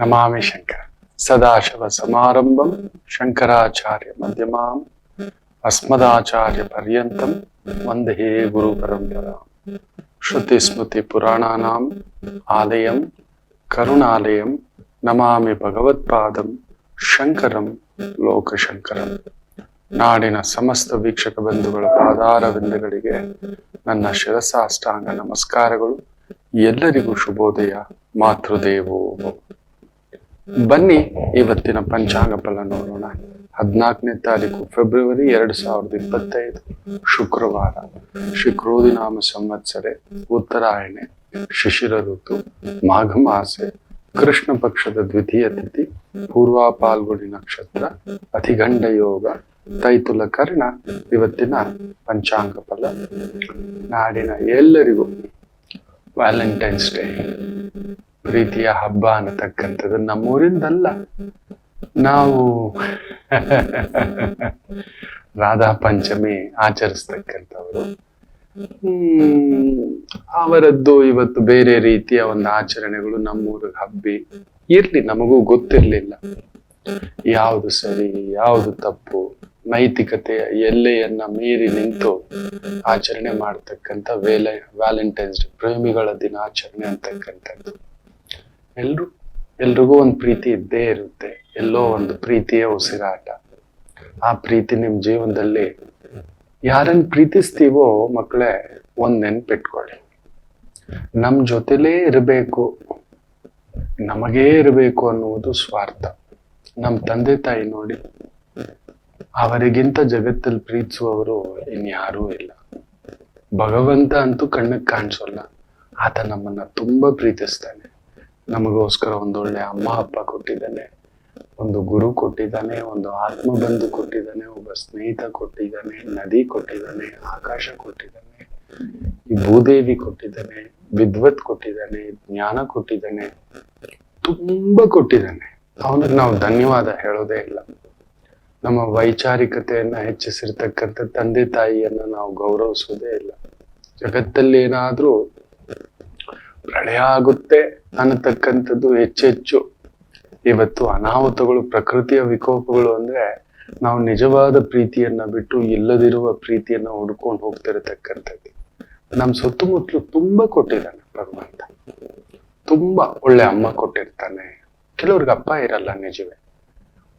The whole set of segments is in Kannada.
ನಮಾಮಿ ಶಂಕರ ಸದಾಶಿವ ಸಮಾರಂಭಂ ಶಂಕರಾಚಾರ್ಯ ಮಧ್ಯಮಾಂ ಅಸ್ಮದಾಚಾರ್ಯ ಪರ್ಯಂತಂ ವಂದೇ ಗುರು ಪರಂಪರಾ. ಶ್ರುತಿ ಸ್ಮೃತಿ ಪುರಾಣಾನಾಂ ಆಲಯಂ ಕರುಣಾಲಯಂ ನಮಾಮಿ ಭಗವತ್ಪಾದಂ ಶಂಕರಂ ಲೋಕಶಂಕರಂ. ನಾಡಿನ ಸಮಸ್ತ ವೀಕ್ಷಕ ಬಂಧುಗಳ ಪಾದಾರವಿಂದಗಳಿಗೆ ನನ್ನ ಶಿರಸಾಷ್ಟಾಂಗ ನಮಸ್ಕಾರಗಳು. ಎಲ್ಲರಿಗೂ ಶುಭೋದಯ. ಮಾತೃದೇವೋ ಭವ. ಬನ್ನಿ ಇವತ್ತಿನ ಪಂಚಾಂಗ ಫಲ ನೋಡೋಣ. 14ನೇ ತಾರೀಕು ಫೆಬ್ರವರಿ 2025 ಶುಕ್ರವಾರ. ಶ್ರೀ ಕ್ರೋಧಿನಾಮ ಸಂವತ್ಸರೆ, ಉತ್ತರಾಯಣೆ, ಶಿಶಿರ ಋತು, ಮಾಘ ಮಾಸೆ, ಕೃಷ್ಣ ಪಕ್ಷದ ದ್ವಿತೀಯ ತಿಥಿ, ಪೂರ್ವ ಪಾಲ್ಗುಣಿ ನಕ್ಷತ್ರ, ಅತಿಗಂಡ ಯೋಗ, ತೈತುಲ ಕರ್ಣ. ಇವತ್ತಿನ ಪಂಚಾಂಗ ಫಲ. ನಾಡಿನ ಎಲ್ಲರಿಗೂ ವ್ಯಾಲೆಂಟೈನ್ಸ್ ಡೇ, ಪ್ರೀತಿಯ ಹಬ್ಬ ಅನ್ನತಕ್ಕಂಥದ್ದು ನಮ್ಮೂರಿಂದಲ್ಲ. ನಾವು ರಾಧಾ ಪಂಚಮಿ ಆಚರಿಸ್ತಕ್ಕಂಥವ್ರು. ಅವರದ್ದು ಇವತ್ತು ಬೇರೆ ರೀತಿಯ ಒಂದು ಆಚರಣೆಗಳು ನಮ್ಮೂರಿಗೆ ಹಬ್ಬಿ ಇರ್ಲಿ. ನಮಗೂ ಗೊತ್ತಿರ್ಲಿಲ್ಲ ಯಾವುದು ಸರಿ ಯಾವುದು ತಪ್ಪು, ನೈತಿಕತೆಯ ಎಲ್ಲೆಯನ್ನ ಮೀರಿ ನಿಂತು ಆಚರಣೆ ಮಾಡತಕ್ಕಂಥ ವ್ಯಾಲೆಂಟೈನ್ಸ್ ಡೇ, ಪ್ರೇಮಿಗಳ ದಿನಾಚರಣೆ ಅಂತಕ್ಕಂಥದ್ದು. ಎಲ್ರಿಗೂ ಒಂದು ಪ್ರೀತಿ ಇದ್ದೇ ಇರುತ್ತೆ. ಎಲ್ಲೋ ಒಂದು ಪ್ರೀತಿಯ ಉಸಿರಾಟ. ಆ ಪ್ರೀತಿ ನಿಮ್ ಜೀವನದಲ್ಲಿ ಯಾರನ್ನ ಪ್ರೀತಿಸ್ತೀವೋ ಮಕ್ಕಳೇ, ಒಂದ್ ನೆನ್ಪಿಟ್ಕೊಳ್ಳಿ, ನಮ್ ಜೊತೆಲೇ ಇರಬೇಕು, ನಮಗೇ ಇರಬೇಕು ಅನ್ನುವುದು ಸ್ವಾರ್ಥ. ನಮ್ ತಂದೆ ತಾಯಿ ನೋಡಿ, ಅವರಿಗಿಂತ ಜಗತ್ತಲ್ಲಿ ಪ್ರೀತಿಸುವವರು ಇನ್ಯಾರೂ ಇಲ್ಲ. ಭಗವಂತ ಅಂತೂ ಕಣ್ಣಿಗೆ ಕಾಣಿಸೋಲ್ಲ. ಆತ ನಮ್ಮನ್ನ ತುಂಬಾ ಪ್ರೀತಿಸ್ತಾನೆ. ನಮಗೋಸ್ಕರ ಒಂದೊಳ್ಳೆ ಅಮ್ಮ ಅಪ್ಪ ಕೊಟ್ಟಿದ್ದಾನೆ, ಒಂದು ಗುರು ಕೊಟ್ಟಿದ್ದಾನೆ, ಒಂದು ಆತ್ಮ ಬಂಧು ಕೊಟ್ಟಿದ್ದಾನೆ, ಒಬ್ಬ ಸ್ನೇಹಿತ ಕೊಟ್ಟಿದ್ದಾನೆ, ನದಿ ಕೊಟ್ಟಿದ್ದಾನೆ, ಆಕಾಶ ಕೊಟ್ಟಿದ್ದಾನೆ, ಈ ಭೂದೇವಿ ಕೊಟ್ಟಿದ್ದಾನೆ, ವಿದ್ವತ್ ಕೊಟ್ಟಿದ್ದಾನೆ, ಜ್ಞಾನ ಕೊಟ್ಟಿದ್ದಾನೆ, ತುಂಬಾ ಕೊಟ್ಟಿದ್ದಾನೆ. ಅವನಿಗೆ ನಾವು ಧನ್ಯವಾದ ಹೇಳೋದೇ ಇಲ್ಲ. ನಮ್ಮ ವೈಚಾರಿಕತೆಯನ್ನ ಹೆಚ್ಚಿಸಿರ್ತಕ್ಕಂಥ ತಂದೆ ತಾಯಿಯನ್ನ ನಾವು ಗೌರವಿಸೋದೇ ಇಲ್ಲ. ಜಗತ್ತಲ್ಲಿ ಏನಾದ್ರೂ ಪ್ರಳಯ ಆಗುತ್ತೆ ಅನ್ನತಕ್ಕಂಥದ್ದು ಹೆಚ್ಚೆಚ್ಚು. ಇವತ್ತು ಅನಾಹುತಗಳು, ಪ್ರಕೃತಿಯ ವಿಕೋಪಗಳು ಅಂದ್ರೆ ನಾವು ನಿಜವಾದ ಪ್ರೀತಿಯನ್ನ ಬಿಟ್ಟು ಇಲ್ಲದಿರುವ ಪ್ರೀತಿಯನ್ನ ಹುಡ್ಕೊಂಡು ಹೋಗ್ತಿರತಕ್ಕಂಥದ್ದು. ನಮ್ ಸುತ್ತಮುತ್ತಲು ತುಂಬಾ ಕೊಟ್ಟಿದ್ದಾನೆ ಭಗವಂತ. ತುಂಬಾ ಒಳ್ಳೆ ಅಮ್ಮ ಕೊಟ್ಟಿರ್ತಾನೆ. ಕೆಲವ್ರಿಗೆ ಅಪ್ಪ ಇರಲ್ಲ, ನಿಜವೇ.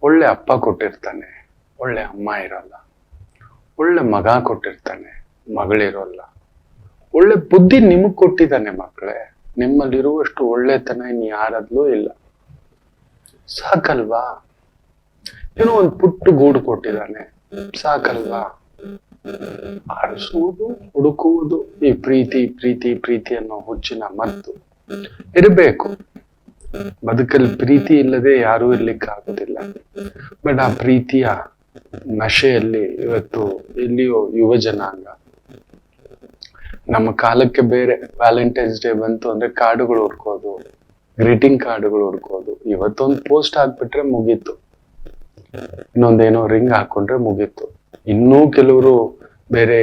ಒಳ್ಳೆ ಅಪ್ಪ ಕೊಟ್ಟಿರ್ತಾನೆ, ಒಳ್ಳೆ ಅಮ್ಮ ಇರಲ್ಲ. ಒಳ್ಳೆ ಮಗ ಕೊಟ್ಟಿರ್ತಾನೆ, ಮಗಳಿರೋಲ್ಲ. ಒಳ್ಳೆ ಬುದ್ಧಿ ನಿಮಗ್ ಕೊಟ್ಟಿದ್ದಾನೆ ಮಕ್ಕಳೇ. ನಿಮ್ಮಲ್ಲಿರುವಷ್ಟು ಒಳ್ಳೆತನ ಇನ್ ಯಾರದ್ಲೂ ಇಲ್ಲ. ಸಾಕಲ್ವಾ? ಏನೋ ಒಂದು ಪುಟ್ಟ ಗೂಡು ಕೊಟ್ಟಿದ್ದಾನೆ, ಸಾಕಲ್ವಾ? ಆಡಿಸುವುದು, ಹುಡುಕುವುದು, ಈ ಪ್ರೀತಿ ಪ್ರೀತಿ ಪ್ರೀತಿ ಅನ್ನೋ ಹುಚ್ಚಿನ ಮದ್ದು ಇರಬೇಕು. ಬದುಕಲ್ಲಿ ಪ್ರೀತಿ ಇಲ್ಲದೆ ಯಾರೂ ಇರ್ಲಿಕ್ಕಾಗೋದಿಲ್ಲ. ಬಟ್ ಆ ಪ್ರೀತಿಯ ನಶೆಯಲ್ಲಿ ಇವತ್ತು ಎಲ್ಲಿಯೋ ಯುವ ಜನಾಂಗ. ನಮ್ಮ ಕಾಲಕ್ಕೆ ಬೇರೆ. ವ್ಯಾಲೆಂಟೈನ್ಸ್ ಡೇ ಬಂತು ಅಂದ್ರೆ ಕಾರ್ಡುಗಳು ಹುಡ್ಕೋದು, ಗ್ರೀಟಿಂಗ್ ಕಾರ್ಡುಗಳು ಹುಡ್ಕೋದು. ಇವತ್ತೊಂದು ಪೋಸ್ಟ್ ಹಾಕ್ಬಿಟ್ರೆ ಮುಗೀತು, ಇನ್ನೊಂದೇನೋ ರಿಂಗ್ ಹಾಕೊಂಡ್ರೆ ಮುಗೀತು. ಇನ್ನೂ ಕೆಲವರು ಬೇರೆ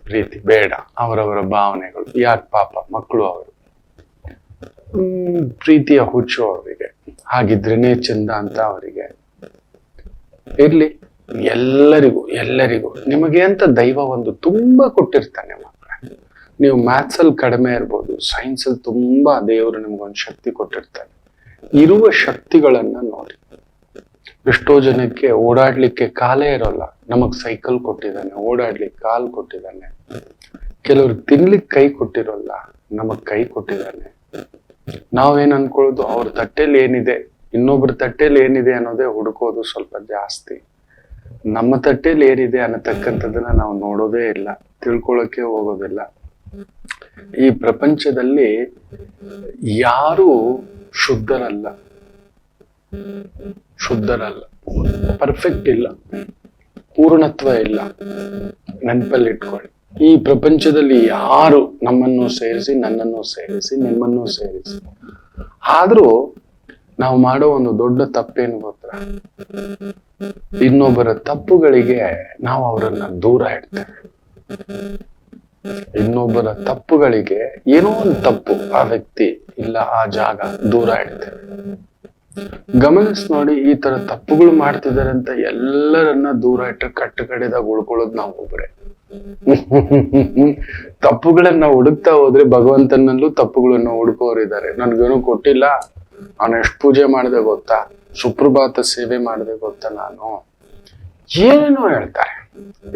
ಪ್ರೀತಿ ಬೇಡ, ಅವರವರ ಭಾವನೆಗಳು. ಯಾಕೆ ಪಾಪ ಮಕ್ಕಳು ಅವರು ಪ್ರೀತಿಯ ಹುಚ್ಚು ಅವರಿಗೆ. ಹಾಗಿದ್ರೇನೆ ಚಂದ ಅಂತ ಅವರಿಗೆ. ಇರ್ಲಿ, ಎಲ್ಲರಿಗೂ ನಿಮಗೆ ಅಂತ ದೈವ ಒಂದು ತುಂಬಾ ಕೊಟ್ಟಿರ್ತಾನೆ ಮಕ್ಕಳೇ. ನೀವು ಮ್ಯಾಥ್ಸ್ ಅಲ್ಲಿ ಕಡಿಮೆ ಇರ್ಬೋದು, ಸೈನ್ಸ್ ಅಲ್ಲಿ ತುಂಬಾ ದೇವರು ನಿಮ್ಗೊಂದು ಶಕ್ತಿ ಕೊಟ್ಟಿರ್ತಾನೆ. ಇರುವ ಶಕ್ತಿಗಳನ್ನ ನೋಡಿ. ಎಷ್ಟೋ ಜನಕ್ಕೆ ಓಡಾಡ್ಲಿಕ್ಕೆ ಕಾಲೇ ಇರೋಲ್ಲ, ನಮಗ್ ಸೈಕಲ್ ಕೊಟ್ಟಿದ್ದಾನೆ, ಓಡಾಡ್ಲಿಕ್ಕೆ ಕಾಲ್ ಕೊಟ್ಟಿದ್ದಾನೆ. ಕೆಲವ್ರಿಗೆ ತಿನ್ಲಿಕ್ಕೆ ಕೈ ಕೊಟ್ಟಿರೋಲ್ಲ, ನಮಗ್ ಕೈ ಕೊಟ್ಟಿದ್ದಾನೆ. ನಾವೇನ್ ಅನ್ಕೊಳ್ಳೋದು, ಅವ್ರ ತಟ್ಟೆಲಿ ಏನಿದೆ, ಇನ್ನೊಬ್ರ ತಟ್ಟೆಲಿ ಏನಿದೆ ಅನ್ನೋದೇ ಹುಡುಕೋದು ಸ್ವಲ್ಪ ಜಾಸ್ತಿ. ನಮ್ಮ ತಟ್ಟೆಲಿ ಏನಿದೆ ಅನ್ನತಕ್ಕಂಥದ್ದನ್ನ ನಾವು ನೋಡೋದೇ ಇಲ್ಲ, ತಿಳ್ಕೊಳಕ್ಕೆ ಹೋಗೋದಿಲ್ಲ. ಈ ಪ್ರಪಂಚದಲ್ಲಿ ಯಾರು ಶುದ್ಧರಲ್ಲ, ಪರ್ಫೆಕ್ಟ್ ಇಲ್ಲ, ಪೂರ್ಣತ್ವ ಇಲ್ಲ. ನೆನಪಲ್ಲಿ ಇಟ್ಕೊಳ್ಳಿ. ಈ ಪ್ರಪಂಚದಲ್ಲಿ ಯಾರು ನಮ್ಮನ್ನು ಸೇರಿಸಿ, ನನ್ನನ್ನು ಸೇರಿಸಿ, ನಿಮ್ಮನ್ನು ಸೇರಿಸಿ, ಆದ್ರೂ ನಾವು ಮಾಡೋ ಒಂದು ದೊಡ್ಡ ತಪ್ಪೇನು ಗೊತ್ತಾ? ಇನ್ನೊಬ್ಬರ ತಪ್ಪುಗಳಿಗೆ ನಾವು ಅವರನ್ನ ದೂರ ಇಡ್ತೇವೆ. ಇನ್ನೊಬ್ಬರ ತಪ್ಪುಗಳಿಗೆ ಏನೋ ಒಂದು ತಪ್ಪು, ಆ ವ್ಯಕ್ತಿ ಇಲ್ಲ ಆ ಜಾಗ ದೂರ ಇಡ್ತೇವೆ. ಗಮನಿಸ್ ನೋಡಿ, ಈ ತರ ತಪ್ಪುಗಳು ಮಾಡ್ತಿದ್ದಾರೆ ಅಂತ ಎಲ್ಲರನ್ನ ದೂರ ಇಟ್ಟರೆ ಕಟ್ಟ ಕಡೆದಾಗ ಉಳ್ಕೊಳ್ಳೋದು ನಾವು ಒಬ್ರೆ. ತಪ್ಪುಗಳನ್ನ ಹುಡುಕ್ತಾ ಹೋದ್ರೆ ಭಗವಂತನಲ್ಲೂ ತಪ್ಪುಗಳನ್ನ ಹುಡುಕೋರಿದ್ದಾರೆ. ನನ್ಗೇನು ಕೊಟ್ಟಿಲ್ಲ, ನಾನು ಎಷ್ಟು ಪೂಜೆ ಮಾಡಿದೆ ಗೊತ್ತಾ, ಸುಪ್ರಭಾತ ಸೇವೆ ಮಾಡಿದೆ ಗೊತ್ತಾ, ನಾನು ಏನೇನೋ ಹೇಳ್ತಾರೆ,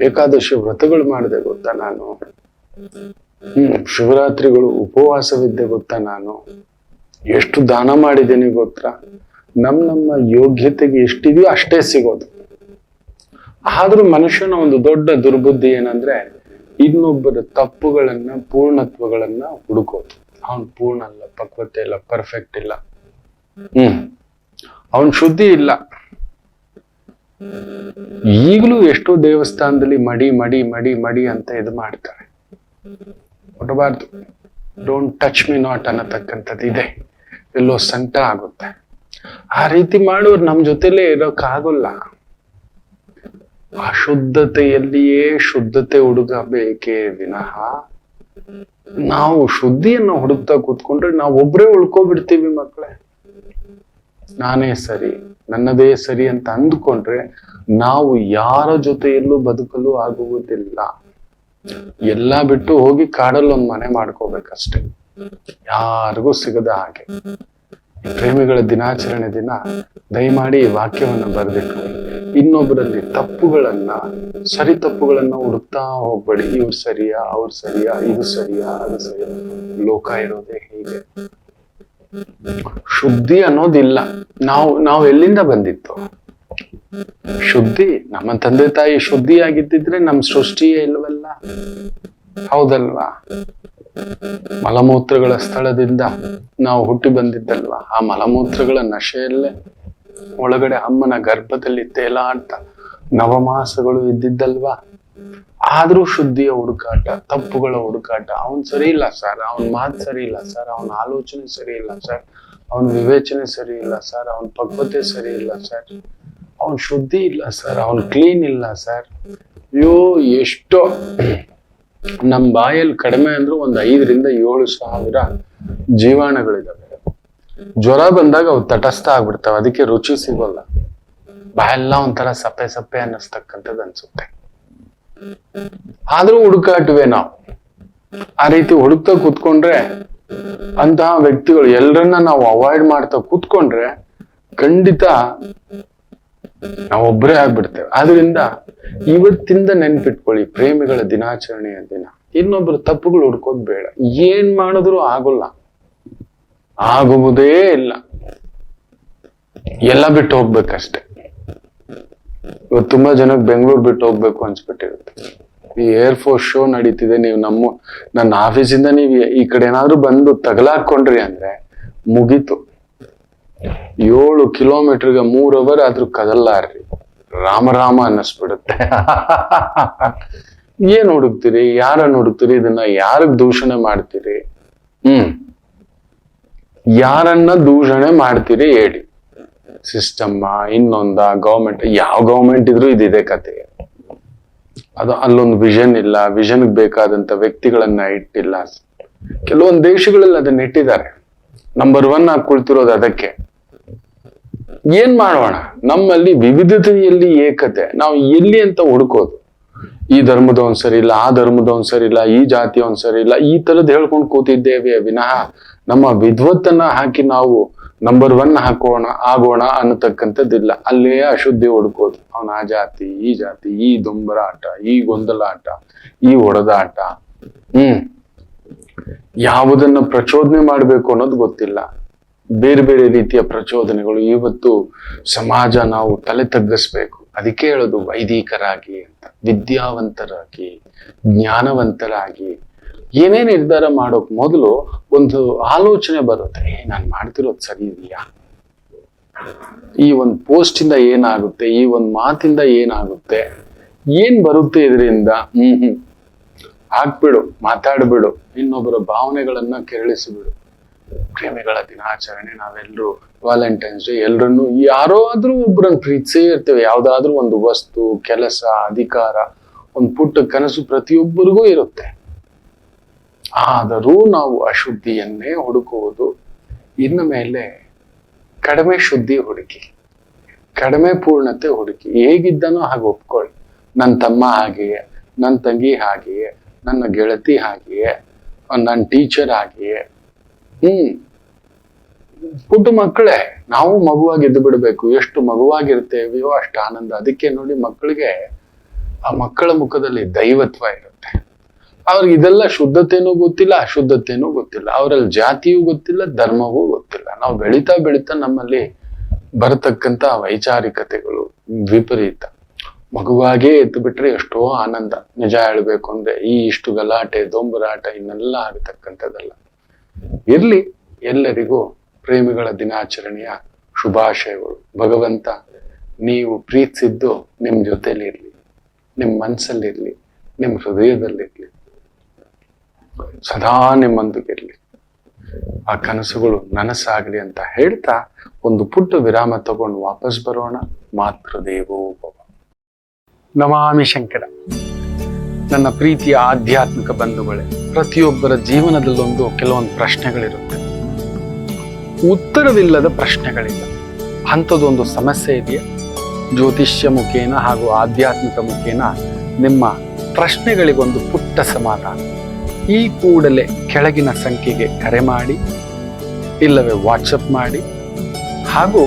ಏಕಾದಶಿ ವ್ರತಗಳು ಮಾಡಿದೆ ಗೊತ್ತಾ ನಾನು, ಶಿವರಾತ್ರಿಗಳು ಉಪವಾಸವಿದ್ದೆ ಗೊತ್ತಾ ನಾನು, ಎಷ್ಟು ದಾನ ಮಾಡಿದ್ದೇನೆ ಗೊತ್ತಾ. ನಮ್ಮ ಯೋಗ್ಯತೆಗೆ ಎಷ್ಟಿದೆಯೋ ಅಷ್ಟೇ ಸಿಗೋದು. ಆದ್ರೂ ಮನುಷ್ಯನ ಒಂದು ದೊಡ್ಡ ದುರ್ಬುದ್ಧಿ ಏನಂದ್ರೆ, ಇನ್ನೊಬ್ಬರ ತಪ್ಪುಗಳನ್ನ ಪೂರ್ಣತ್ವಗಳನ್ನ ಹುಡುಕೋದು. ಅವನ್ ಪೂರ್ಣ ಅಲ್ಲ, ಪಕ್ವತೆ ಇಲ್ಲ, ಪರ್ಫೆಕ್ಟ್ ಇಲ್ಲ, ಅವನ್ ಶುದ್ಧಿ ಇಲ್ಲ. ಈಗಲೂ ಎಷ್ಟೋ ದೇವಸ್ಥಾನದಲ್ಲಿ ಮಡಿ ಮಡಿ ಮಡಿ ಮಡಿ ಅಂತ ಇದು ಮಾಡ್ತಾರೆ. ಕೊಡಬಾರ್ದು. ಡೋಂಟ್ ಟಚ್ ಮಿ ನಾಟ್ ಅನ್ನತಕ್ಕಂಥದ್ದು ಇದೆ. ಎಲ್ಲೋ ಸಂಕಟ ಆಗುತ್ತೆ. ಆ ರೀತಿ ಮಾಡೋರು ನಮ್ ಜೊತೆಲೇ ಇರೋಕ್ಕಾಗಲ್ಲ. ಅಶುದ್ಧತೆಯಲ್ಲಿಯೇ ಶುದ್ಧತೆ ಹುಡುಕಬೇಕೇ ವಿನಃ ನಾವು ಶುದ್ಧಿಯನ್ನು ಹುಡುಕ್ತಾ ಕೂತ್ಕೊಂಡ್ರೆ ನಾವು ಒಬ್ರೇ ಉಳ್ಕೊಬಿಡ್ತೀವಿ ಮಕ್ಕಳೇ. ನಾನೇ ಸರಿ, ನನ್ನದೇ ಸರಿ ಅಂತ ಅಂದ್ಕೊಂಡ್ರೆ ನಾವು ಯಾರ ಜೊತೆಯಲ್ಲೂ ಬದುಕಲು ಆಗುವುದಿಲ್ಲ. ಎಲ್ಲಾ ಬಿಟ್ಟು ಹೋಗಿ ಕಾಡಲ್ಲಿ ಒಂದ್ ಮನೆ ಮಾಡ್ಕೋಬೇಕಷ್ಟೆ, ಯಾರಿಗೂ ಸಿಗದ ಹಾಗೆ. ಪ್ರೇಮಿಗಳ ದಿನಾಚರಣೆ ದಿನ ದಯಮಾಡಿ ಈ ವಾಕ್ಯವನ್ನು ಬರೆದಿಟ್ಕೊಳ್ಳಿ. ಇನ್ನೊಬ್ಬರಲ್ಲಿ ತಪ್ಪುಗಳನ್ನ, ಸರಿ ತಪ್ಪುಗಳನ್ನ ಹುಡುಕ್ತಾ ಹೋಗ್ಬೇಡಿ. ಇವ್ರು ಸರಿಯಾ, ಅವ್ರು ಸರಿಯಾ, ಇದು ಸರಿಯಾ, ಅದು ಸರಿಯಾ. ಲೋಕ ಇರೋದೇ ಹೀಗೆ. ಶುದ್ಧಿ ಅನ್ನೋದಿಲ್ಲ. ನಾವು ಎಲ್ಲಿಂದ ಬಂದಿತ್ತು ಶುದ್ಧಿ? ನಮ್ಮ ತಂದೆ ತಾಯಿ ಶುದ್ಧಿಯಾಗಿದ್ದಿದ್ರೆ ನಮ್ ಸೃಷ್ಟಿಯೇ ಇಲ್ವಲ್ಲ, ಹೌದಲ್ವಾ? ಮಲಮೂತ್ರಗಳ ಸ್ಥಳದಿಂದ ನಾವು ಹುಟ್ಟಿ ಬಂದಿದ್ದಲ್ವಾ? ಆ ಮಲಮೂತ್ರಗಳ ನಶೆಯಲ್ಲೇ ಒಳಗಡೆ ಅಮ್ಮನ ಗರ್ಭದಲ್ಲಿ ತೇಲಾಡ್ತ ನವಮಾಸಗಳು ಇದ್ದಿದ್ದಲ್ವಾ? ಆದ್ರೂ ಶುದ್ಧಿಯ ಹುಡುಕಾಟ, ತಪ್ಪುಗಳ ಹುಡುಕಾಟ. ಅವನ್ ಸರಿ ಇಲ್ಲ ಸರ್, ಅವನ್ ಮಾತು ಸರಿ ಇಲ್ಲ ಸರ್, ಅವನ ಆಲೋಚನೆ ಸರಿ ಇಲ್ಲ ಸರ್, ಅವನ ವಿವೇಚನೆ ಸರಿ ಇಲ್ಲ ಸರ್, ಅವನ ಪಕ್ವತೆ ಸರಿ ಇಲ್ಲ ಸರ್, ಅವನ್ ಶುದ್ಧಿ ಇಲ್ಲ ಸರ್, ಅವನ್ ಕ್ಲೀನ್ ಇಲ್ಲ ಸರ್. ಅಯ್ಯೋ, ಎಷ್ಟೋ ನಮ್ ಬಾಯಲ್ಲಿ ಕಡಿಮೆ ಅಂದ್ರೂ 5,000-7,000 ಜೀವಾಣುಗಳಿದಾವೆ. ಜ್ವರ ಬಂದಾಗ ಅವು ತಟಸ್ಥ ಆಗ್ಬಿಡ್ತಾವ, ಅದಕ್ಕೆ ರುಚಿ ಸಿಗೋಲ್ಲ. ಬಾಯೆಲ್ಲ ಒಂಥರ ಸಪ್ಪೆ ಸಪ್ಪೆ ಅನ್ನಿಸ್ತಕ್ಕಂಥದ್ದು ಅನ್ಸುತ್ತೆ. ಆದ್ರೂ ಹುಡುಕಾಟುವೆ ನಾವು. ಆ ರೀತಿ ಹುಡುಕ್ತಾ ಕೂತ್ಕೊಂಡ್ರೆ, ಅಂತಹ ವ್ಯಕ್ತಿಗಳು ಎಲ್ಲರನ್ನ ನಾವು ಅವಾಯ್ಡ್ ಮಾಡ್ತಾ ಕೂತ್ಕೊಂಡ್ರೆ ಖಂಡಿತ ನಾವೊಬ್ಬರೇ ಆಗ್ಬಿಡ್ತೇವೆ. ಆದ್ರಿಂದ ಇವತ್ತಿಂದ ನೆನ್ಪಿಟ್ಕೊಳ್ಳಿ, ಪ್ರೇಮಿಗಳ ದಿನಾಚರಣೆಯ ದಿನ ಇನ್ನೊಬ್ರು ತಪ್ಪುಗಳು ಹುಡ್ಕೋದ್ ಬೇಡ. ಏನ್ ಮಾಡಿದ್ರು ಆಗೋಲ್ಲ, ಆಗುವುದೇ ಇಲ್ಲ. ಎಲ್ಲ ಬಿಟ್ಟು ಹೋಗ್ಬೇಕಷ್ಟೆ. ಇವತ್ತು ತುಂಬಾ ಜನಕ್ಕೆ ಬೆಂಗಳೂರು ಬಿಟ್ಟು ಹೋಗ್ಬೇಕು ಅನ್ಸ್ಬಿಟ್ಟಿರುತ್ತೆ. ಈ ಏರ್ಫೋರ್ಸ್ ಶೋ ನಡೀತಿದೆ, ನೀವು ನನ್ನ ಆಫೀಸಿಂದ ನೀವು ಈ ಕಡೆ ಏನಾದ್ರು ಬಂದು ತಗಲಾಕೊಂಡ್ರಿ ಅಂದ್ರೆ ಮುಗೀತು. 7 ಕಿಲೋಮೀಟರ್ಗೆ 3 ಅವರ್ ಆದ್ರೂ ಕದಲ್ಲಾರ್ರಿ, ರಾಮ ಅನ್ನಿಸ್ಬಿಡುತ್ತೆ. ಏನ್ ಹುಡುಕ್ತೀರಿ? ಯಾರನ್ನ ಹುಡುಕ್ತೀರಿ? ಇದನ್ನ ಯಾರಿಗ್ ದೂಷಣೆ ಮಾಡ್ತೀರಿ? ಯಾರನ್ನ ದೂಷಣೆ ಮಾಡ್ತೀರಿ ಹೇಳಿ? ಸಿಸ್ಟಮ್ ಇನ್ನೊಂದ, ಗೌರ್ಮೆಂಟ್? ಯಾವ ಗೌರ್ಮೆಂಟ್ ಇದ್ರೂ ಇದಿದೆ ಕತೆ. ಅದು ಅಲ್ಲೊಂದು ವಿಷನ್ ಇಲ್ಲ, ವಿಷನ್ಗೆ ಬೇಕಾದಂತ ವ್ಯಕ್ತಿಗಳನ್ನ ಇಟ್ಟಿಲ್ಲ. ಕೆಲವೊಂದು ದೇಶಗಳಲ್ಲಿ ಅದನ್ನ ಇಟ್ಟಿದ್ದಾರೆ. ನಂಬರ್ 1 ಆಗಿ ಕುಳಿತಿರೋದು ಅದಕ್ಕೆ. ಏನ್ ಮಾಡೋಣ? ನಮ್ಮಲ್ಲಿ ವಿವಿಧತೆಯಲ್ಲಿ ಏಕತೆ. ನಾವು ಎಲ್ಲಿ ಅಂತ ಹುಡುಕೋದು? ಈ ಧರ್ಮದವನ್ ಸರಿ ಇಲ್ಲ, ಆ ಧರ್ಮದವನ್ ಸರಿ ಇಲ್ಲ, ಈ ಜಾತಿಯವನ್ ಸರಿ ಇಲ್ಲ, ಈ ತರದ್ ಹೇಳ್ಕೊಂಡು ಕೂತಿದ್ದೇವೆ ವಿನಃ ನಮ್ಮ ವಿದ್ವತ್ತನ್ನ ಹಾಕಿ ನಾವು ನಂಬರ್ 1 ಆಗೋಣ ಅನ್ನತಕ್ಕಂಥದ್ದಿಲ್ಲ. ಅಲ್ಲೇ ಅಶುದ್ಧಿ ಹುಡುಕೋದು. ಅವನ ಆ ಜಾತಿ, ಈ ಜಾತಿ, ಈ ದೊಂಬರಾಟ, ಈ ಗೊಂದಲಾಟ, ಈ ಹೊಡೆದಾಟ. ಯಾವುದನ್ನ ಪ್ರಚೋದನೆ ಮಾಡ್ಬೇಕು ಅನ್ನೋದು ಗೊತ್ತಿಲ್ಲ. ಬೇರೆ ಬೇರೆ ರೀತಿಯ ಪ್ರಚೋದನೆಗಳು. ಇವತ್ತು ಸಮಾಜ ನಾವು ತಲೆ ತಗ್ಗಿಸ್ಬೇಕು. ಅದಕ್ಕೆ ಹೇಳೋದು ವೈದಿಕರಾಗಿ ಅಂತ, ವಿದ್ಯಾವಂತರಾಗಿ, ಜ್ಞಾನವಂತರಾಗಿ ಏನೇ ನಿರ್ಧಾರ ಮಾಡೋಕ್ ಮೊದಲು ಒಂದು ಆಲೋಚನೆ ಬರುತ್ತೆ. ನಾನು ಮಾಡ್ತಿರೋದು ಸರಿ ಇದೆಯಾ? ಈ ಒಂದು ಪೋಸ್ಟ್ ಇಂದ ಏನಾಗುತ್ತೆ? ಈ ಒಂದು ಮಾತಿಂದ ಏನಾಗುತ್ತೆ? ಏನ್ ಬರುತ್ತೆ ಇದರಿಂದ? ಹಾಕ್ಬಿಡು, ಮಾತಾಡ್ಬಿಡು, ಇನ್ನೊಬ್ಬರ ಭಾವನೆಗಳನ್ನ ಕೆರಳಿಸಿಬಿಡು. ಪ್ರೇಮಿಗಳ ದಿನಾಚರಣೆ, ನಾವೆಲ್ಲರೂ ವ್ಯಾಲೆಂಟೈನ್ಸ್ ಡೇ, ಎಲ್ರನ್ನು ಯಾರೋ ಆದ್ರೂ ಒಬ್ರನ್ನ ಪ್ರೀತಿಸೇ ಇರ್ತೇವೆ. ಯಾವ್ದಾದ್ರೂ ಒಂದು ವಸ್ತು, ಕೆಲಸ, ಅಧಿಕಾರ, ಒಂದು ಪುಟ್ಟ ಕನಸು ಪ್ರತಿಯೊಬ್ಬರಿಗೂ ಇರುತ್ತೆ. ಆದರೂ ನಾವು ಅಶುದ್ಧಿಯನ್ನೇ ಹುಡುಕುವುದು. ಇನ್ನು ಮೇಲೆ ಕಡಿಮೆ ಶುದ್ಧಿ ಹುಡುಕಿ, ಕಡಿಮೆ ಪೂರ್ಣತೆ ಹುಡುಕಿ. ಹೇಗಿದ್ದನೋ ಹಾಗೆ ಒಪ್ಕೊಳ್ಳಿ. ನನ್ನ ತಮ್ಮ ಹಾಗೆಯೇ, ನನ್ನ ತಂಗಿ ಹಾಗೆಯೇ, ನನ್ನ ಗೆಳತಿ ಹಾಗೆಯೇ, ನನ್ನ ಟೀಚರ್ ಹಾಗೆಯೇ. ಪುಟ್ಟ ಮಕ್ಕಳೇ, ನಾವು ಮಗುವಾಗಿ ಇದ್ದು ಬಿಡ್ಬೇಕು. ಎಷ್ಟು ಮಗುವಾಗಿರ್ತೇವೆಯೋ ಅಷ್ಟು ಆನಂದ. ಅದಕ್ಕೆ ನೋಡಿ, ಮಕ್ಕಳಿಗೆ ಆ ಮಕ್ಕಳ ಮುಖದಲ್ಲಿ ದೈವತ್ವ ಇರುತ್ತೆ. ಅವ್ರಿಗೆ ಇದೆಲ್ಲ ಶುದ್ಧತೆನೂ ಗೊತ್ತಿಲ್ಲ, ಅಶುದ್ಧತೆನೂ ಗೊತ್ತಿಲ್ಲ. ಅವರಲ್ಲಿ ಜಾತಿಯೂ ಗೊತ್ತಿಲ್ಲ, ಧರ್ಮವೂ ಗೊತ್ತಿಲ್ಲ. ನಾವು ಬೆಳೀತಾ ಬೆಳೀತಾ ನಮ್ಮಲ್ಲಿ ಬರತಕ್ಕಂತ ವೈಚಾರಿಕತೆಗಳು ವಿಪರೀತ. ಮಗುವಾಗೇ ಎದ್ದು ಬಿಟ್ರೆ ಎಷ್ಟೋ ಆನಂದ. ನಿಜ ಹೇಳ್ಬೇಕು ಅಂದ್ರೆ ಇಷ್ಟು ಗಲಾಟೆ ದೊಂಬರಾಟ ಇನ್ನೆಲ್ಲ ಆಗತಕ್ಕಂಥದ್ದಲ್ಲ. ಇರ್ಲಿ, ಎಲ್ಲರಿಗೂ ಪ್ರೇಮಿಗಳ ದಿನಾಚರಣೆಯ ಶುಭಾಶಯಗಳು. ಭಗವಂತ ನೀವು ಪ್ರೀತಿಸಿದ್ದು ನಿಮ್ ಜೊತೆಲಿ ಇರ್ಲಿ, ನಿಮ್ ಮನ್ಸಲ್ಲಿರ್ಲಿ, ನಿಮ್ ಹೃದಯದಲ್ಲಿರ್ಲಿ, ಸದಾ ನಿಮ್ಮೊಂದಿಗಿರ್ಲಿ. ಆ ಕನಸುಗಳು ನನಸಾಗ್ಲಿ ಅಂತ ಹೇಳ್ತಾ ಒಂದು ಪುಟ್ಟ ವಿರಾಮ ತಗೊಂಡು ವಾಪಸ್ ಬರೋಣ. ಮಾತೃದೇವೋ ಭವ. ನಮಾಮಿ ಶಂಕರ. ನನ್ನ ಪ್ರೀತಿಯ ಆಧ್ಯಾತ್ಮಿಕ ಬಂಧುಗಳೇ, ಪ್ರತಿಯೊಬ್ಬರ ಜೀವನದಲ್ಲೊಂದು ಕೆಲವೊಂದು ಪ್ರಶ್ನೆಗಳಿರುತ್ತೆ. ಉತ್ತರವಿಲ್ಲದ ಪ್ರಶ್ನೆಗಳಿಲ್ಲ. ಅಂಥದ್ದೊಂದು ಸಮಸ್ಯೆ ಇದೆಯಾ? ಜ್ಯೋತಿಷ್ಯ ಮುಖೇನ ಹಾಗೂ ಆಧ್ಯಾತ್ಮಿಕ ಮುಖೇನ ನಿಮ್ಮ ಪ್ರಶ್ನೆಗಳಿಗೊಂದು ಪುಟ್ಟ ಸಮಾಧಾನ. ಈ ಕೂಡಲೇ ಕೆಳಗಿನ ಸಂಖ್ಯೆಗೆ ಕರೆ ಮಾಡಿ, ಇಲ್ಲವೇ ವಾಟ್ಸಪ್ ಮಾಡಿ, ಹಾಗೂ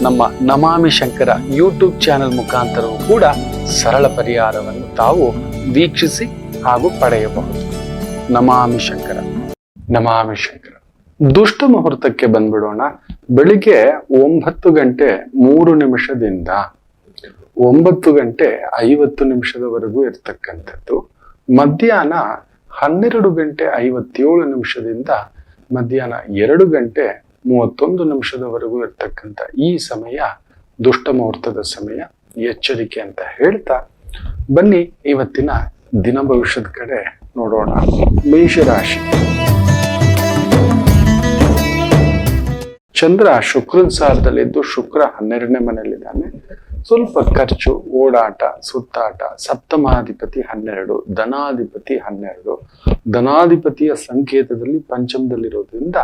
ನಮ್ಮ ನಮಾಮಿ ಶಂಕರ ಯೂಟ್ಯೂಬ್ ಚಾನೆಲ್ ಮುಖಾಂತರವೂ ಕೂಡ ಸರಳ ಪರಿಹಾರವನ್ನು ತಾವು ವೀಕ್ಷಿಸಿ ಹಾಗೂ ಪಡೆಯಬಹುದು. ನಮಾಮಿ ಶಂಕರ. ನಮಾಮಿ ಶಂಕರ. ದುಷ್ಟ ಮುಹೂರ್ತಕ್ಕೆ ಬಂದ್ಬಿಡೋಣ. ಬೆಳಿಗ್ಗೆ 9 ಗಂಟೆ 3 ನಿಮಿಷದಿಂದ 9 ಗಂಟೆ 50 ನಿಮಿಷದವರೆಗೂ ಇರ್ತಕ್ಕಂಥದ್ದು. ಮಧ್ಯಾಹ್ನ 12 ಗಂಟೆ 57 ನಿಮಿಷದಿಂದ ಮಧ್ಯಾಹ್ನ 2 ಗಂಟೆ 31 ನಿಮಿಷದವರೆಗೂ ಇರ್ತಕ್ಕಂಥ ಈ ಸಮಯ ದುಷ್ಟ ಮುಹೂರ್ತದ ಸಮಯ. ಎಚ್ಚರಿಕೆ ಅಂತ ಹೇಳ್ತಾ ಬನ್ನಿ ಇವತ್ತಿನ ದಿನ ಭವಿಷ್ಯದ ಕಡೆ ನೋಡೋಣ. ಮೇಷರಾಶಿ. ಚಂದ್ರ ಶುಕ್ರನ ಸಾರದಲ್ಲಿದ್ದು, ಶುಕ್ರ 12ನೇ ಮನೆಯಲ್ಲಿದ್ದಾನೆ. ಸ್ವಲ್ಪ ಖರ್ಚು, ಓಡಾಟ, ಸುತ್ತಾಟ. ಸಪ್ತಮಾಧಿಪತಿ 12, ಧನಾಧಿಪತಿ 12. ಧನಾಧಿಪತಿಯ ಸಂಕೇತದಲ್ಲಿ ಪಂಚಮದಲ್ಲಿರೋದ್ರಿಂದ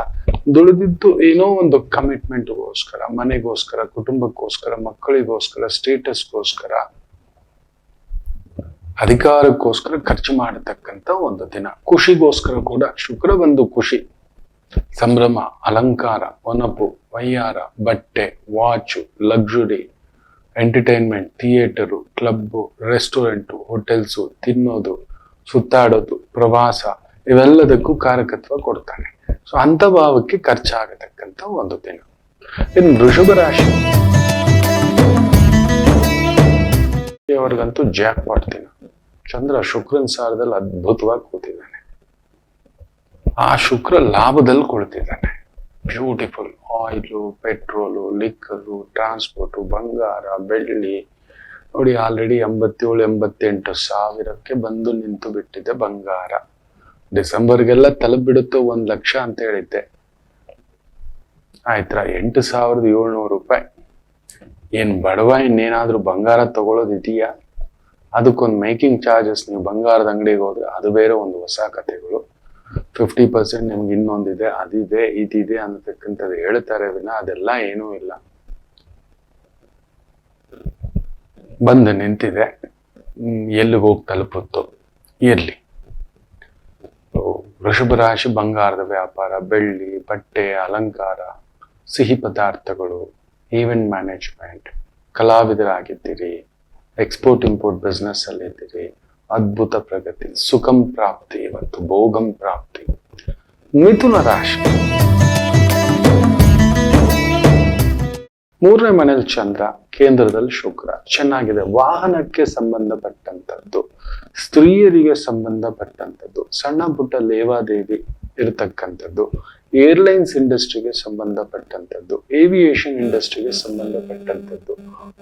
ದುಡಿದಿದ್ದು ಏನೋ ಒಂದು ಕಮಿಟ್ಮೆಂಟ್ಗೋಸ್ಕರ, ಮನೆಗೋಸ್ಕರ, ಕುಟುಂಬಕ್ಕೋಸ್ಕರ, ಮಕ್ಕಳಿಗೋಸ್ಕರ, ಸ್ಟೇಟಸ್ಗೋಸ್ಕರ, ಅಧಿಕಾರಕ್ಕೋಸ್ಕರ ಖರ್ಚು ಮಾಡತಕ್ಕಂತ ಒಂದು ದಿನ. ಖುಷಿಗೋಸ್ಕರ ಕೂಡ ಶುಕ್ರ ಬಂದು ಖುಷಿ, ಸಂಭ್ರಮ, ಅಲಂಕಾರ, ಒನಪು, ವಯ್ಯಾರ, ಬಟ್ಟೆ, watch, luxury, entertainment, theatre, club, restaurant, hotels, ತಿನ್ನೋದು, ಸುತ್ತಾಡೋದು, ಪ್ರವಾಸ, ಇವೆಲ್ಲದಕ್ಕೂ ಕಾರಕತ್ವ ಕೊಡ್ತಾನೆ. ಸೊ ಅಂತ ಭಾವಕ್ಕೆ ಖರ್ಚಾಗತಕ್ಕಂತ ಒಂದು ದಿನ. ಇನ್ನು ವೃಷಭ ರಾಶಿ ಅವ್ರಿಗಂತೂ ಜಾಕ್ ಪಾಟ್ ದಿನ. ಚಂದ್ರ ಶುಕ್ರನ ಸಾರದಲ್ಲಿ ಅದ್ಭುತವಾಗಿ ಕೂತಿದ್ದಾನೆ. ಆ ಶುಕ್ರ ಲಾಭದಲ್ಲಿ ಕೊಳ್ತಿದ್ದಾನೆ. Beautiful. Oil, petrol, liquor, transport, ಬಂಗಾರ, ಬೆಳ್ಳಿ. ನೋಡಿ, ಆಲ್ರೆಡಿ 87-88 ಸಾವಿರಕ್ಕೆ ಬಂದು ನಿಂತು ಬಿಟ್ಟಿದೆ ಬಂಗಾರ. ಡಿಸೆಂಬರ್ಗೆಲ್ಲ ತಲುಪಿಬಿಡುತ್ತೋ 1 ಲಕ್ಷ ಅಂತ ಹೇಳಿದ್ದೆ. ಆಯ್ತಾ, 8,700 ರೂಪಾಯಿ. ಏನ್ ಬಡವ ಇನ್ನೇನಾದ್ರೂ ಬಂಗಾರ ತಗೊಳ್ಳೋದಿದೆಯಾ? ಅದಕ್ಕೊಂದು ಮೇಕಿಂಗ್ ಚಾರ್ಜಸ್. ನೀವು ಬಂಗಾರದ ಅಂಗಡಿಗೆ ಹೋದ್ರೆ ಅದು ಬೇರೆ ಒಂದು ಹೊಸ ಕಥೆಗಳು. 50% ನಿಮ್ಗೆ ಇನ್ನೊಂದಿದೆ, ಅದಿದೆ, ಇದಿದೆ ಅನ್ನತಕ್ಕಂಥದ್ದು ಹೇಳ್ತಾರೆ ವಿನ ಅದೆಲ್ಲ ಏನೂ ಇಲ್ಲ. ಬಂದು ನಿಂತಿದೆ, ಎಲ್ಲಿಗೆ ಹೋಗಿ ತಲುಪುತ್ತೋ ಇರ್ಲಿ. ವೃಷಭ ರಾಶಿ ಬಂಗಾರದ ವ್ಯಾಪಾರ, ಬೆಳ್ಳಿ, ಬಟ್ಟೆ, ಅಲಂಕಾರ, ಸಿಹಿ ಪದಾರ್ಥಗಳು, ಈವೆಂಟ್ ಮ್ಯಾನೇಜ್ಮೆಂಟ್, ಕಲಾವಿದರಾಗಿದ್ದೀರಿ, ಎಕ್ಸ್ಪೋರ್ಟ್ ಇಂಪೋರ್ಟ್ ಬಿಸ್ನೆಸ್ ಅಲ್ಲಿ ಇದ್ದೀರಿ, ಅದ್ಭುತ ಪ್ರಗತಿ, ಸುಖಂ ಪ್ರಾಪ್ತಿ, ಇವತ್ತು ಭೋಗಂ ಪ್ರಾಪ್ತಿ. ಮಿಥುನ ರಾಶಿ 3ನೇ ಮನೇಲಿ ಚಂದ್ರ, ಕೇಂದ್ರದಲ್ಲಿ ಶುಕ್ರ. ಚೆನ್ನಾಗಿದೆ. ವಾಹನಕ್ಕೆ ಸಂಬಂಧಪಟ್ಟಂತದ್ದು, ಸ್ತ್ರೀಯರಿಗೆ ಸಂಬಂಧಪಟ್ಟಂತದ್ದು, ಸಣ್ಣ ಪುಟ್ಟ ಲೇವಾದೇವಿ ಇರತಕ್ಕಂಥದ್ದು, ಏರ್ಲೈನ್ಸ್ ಇಂಡಸ್ಟ್ರಿಗೆ ಸಂಬಂಧಪಟ್ಟಂತದ್ದು, ಏವಿಯೇಷನ್ ಇಂಡಸ್ಟ್ರಿಗೆ ಸಂಬಂಧಪಟ್ಟಂತದ್ದು,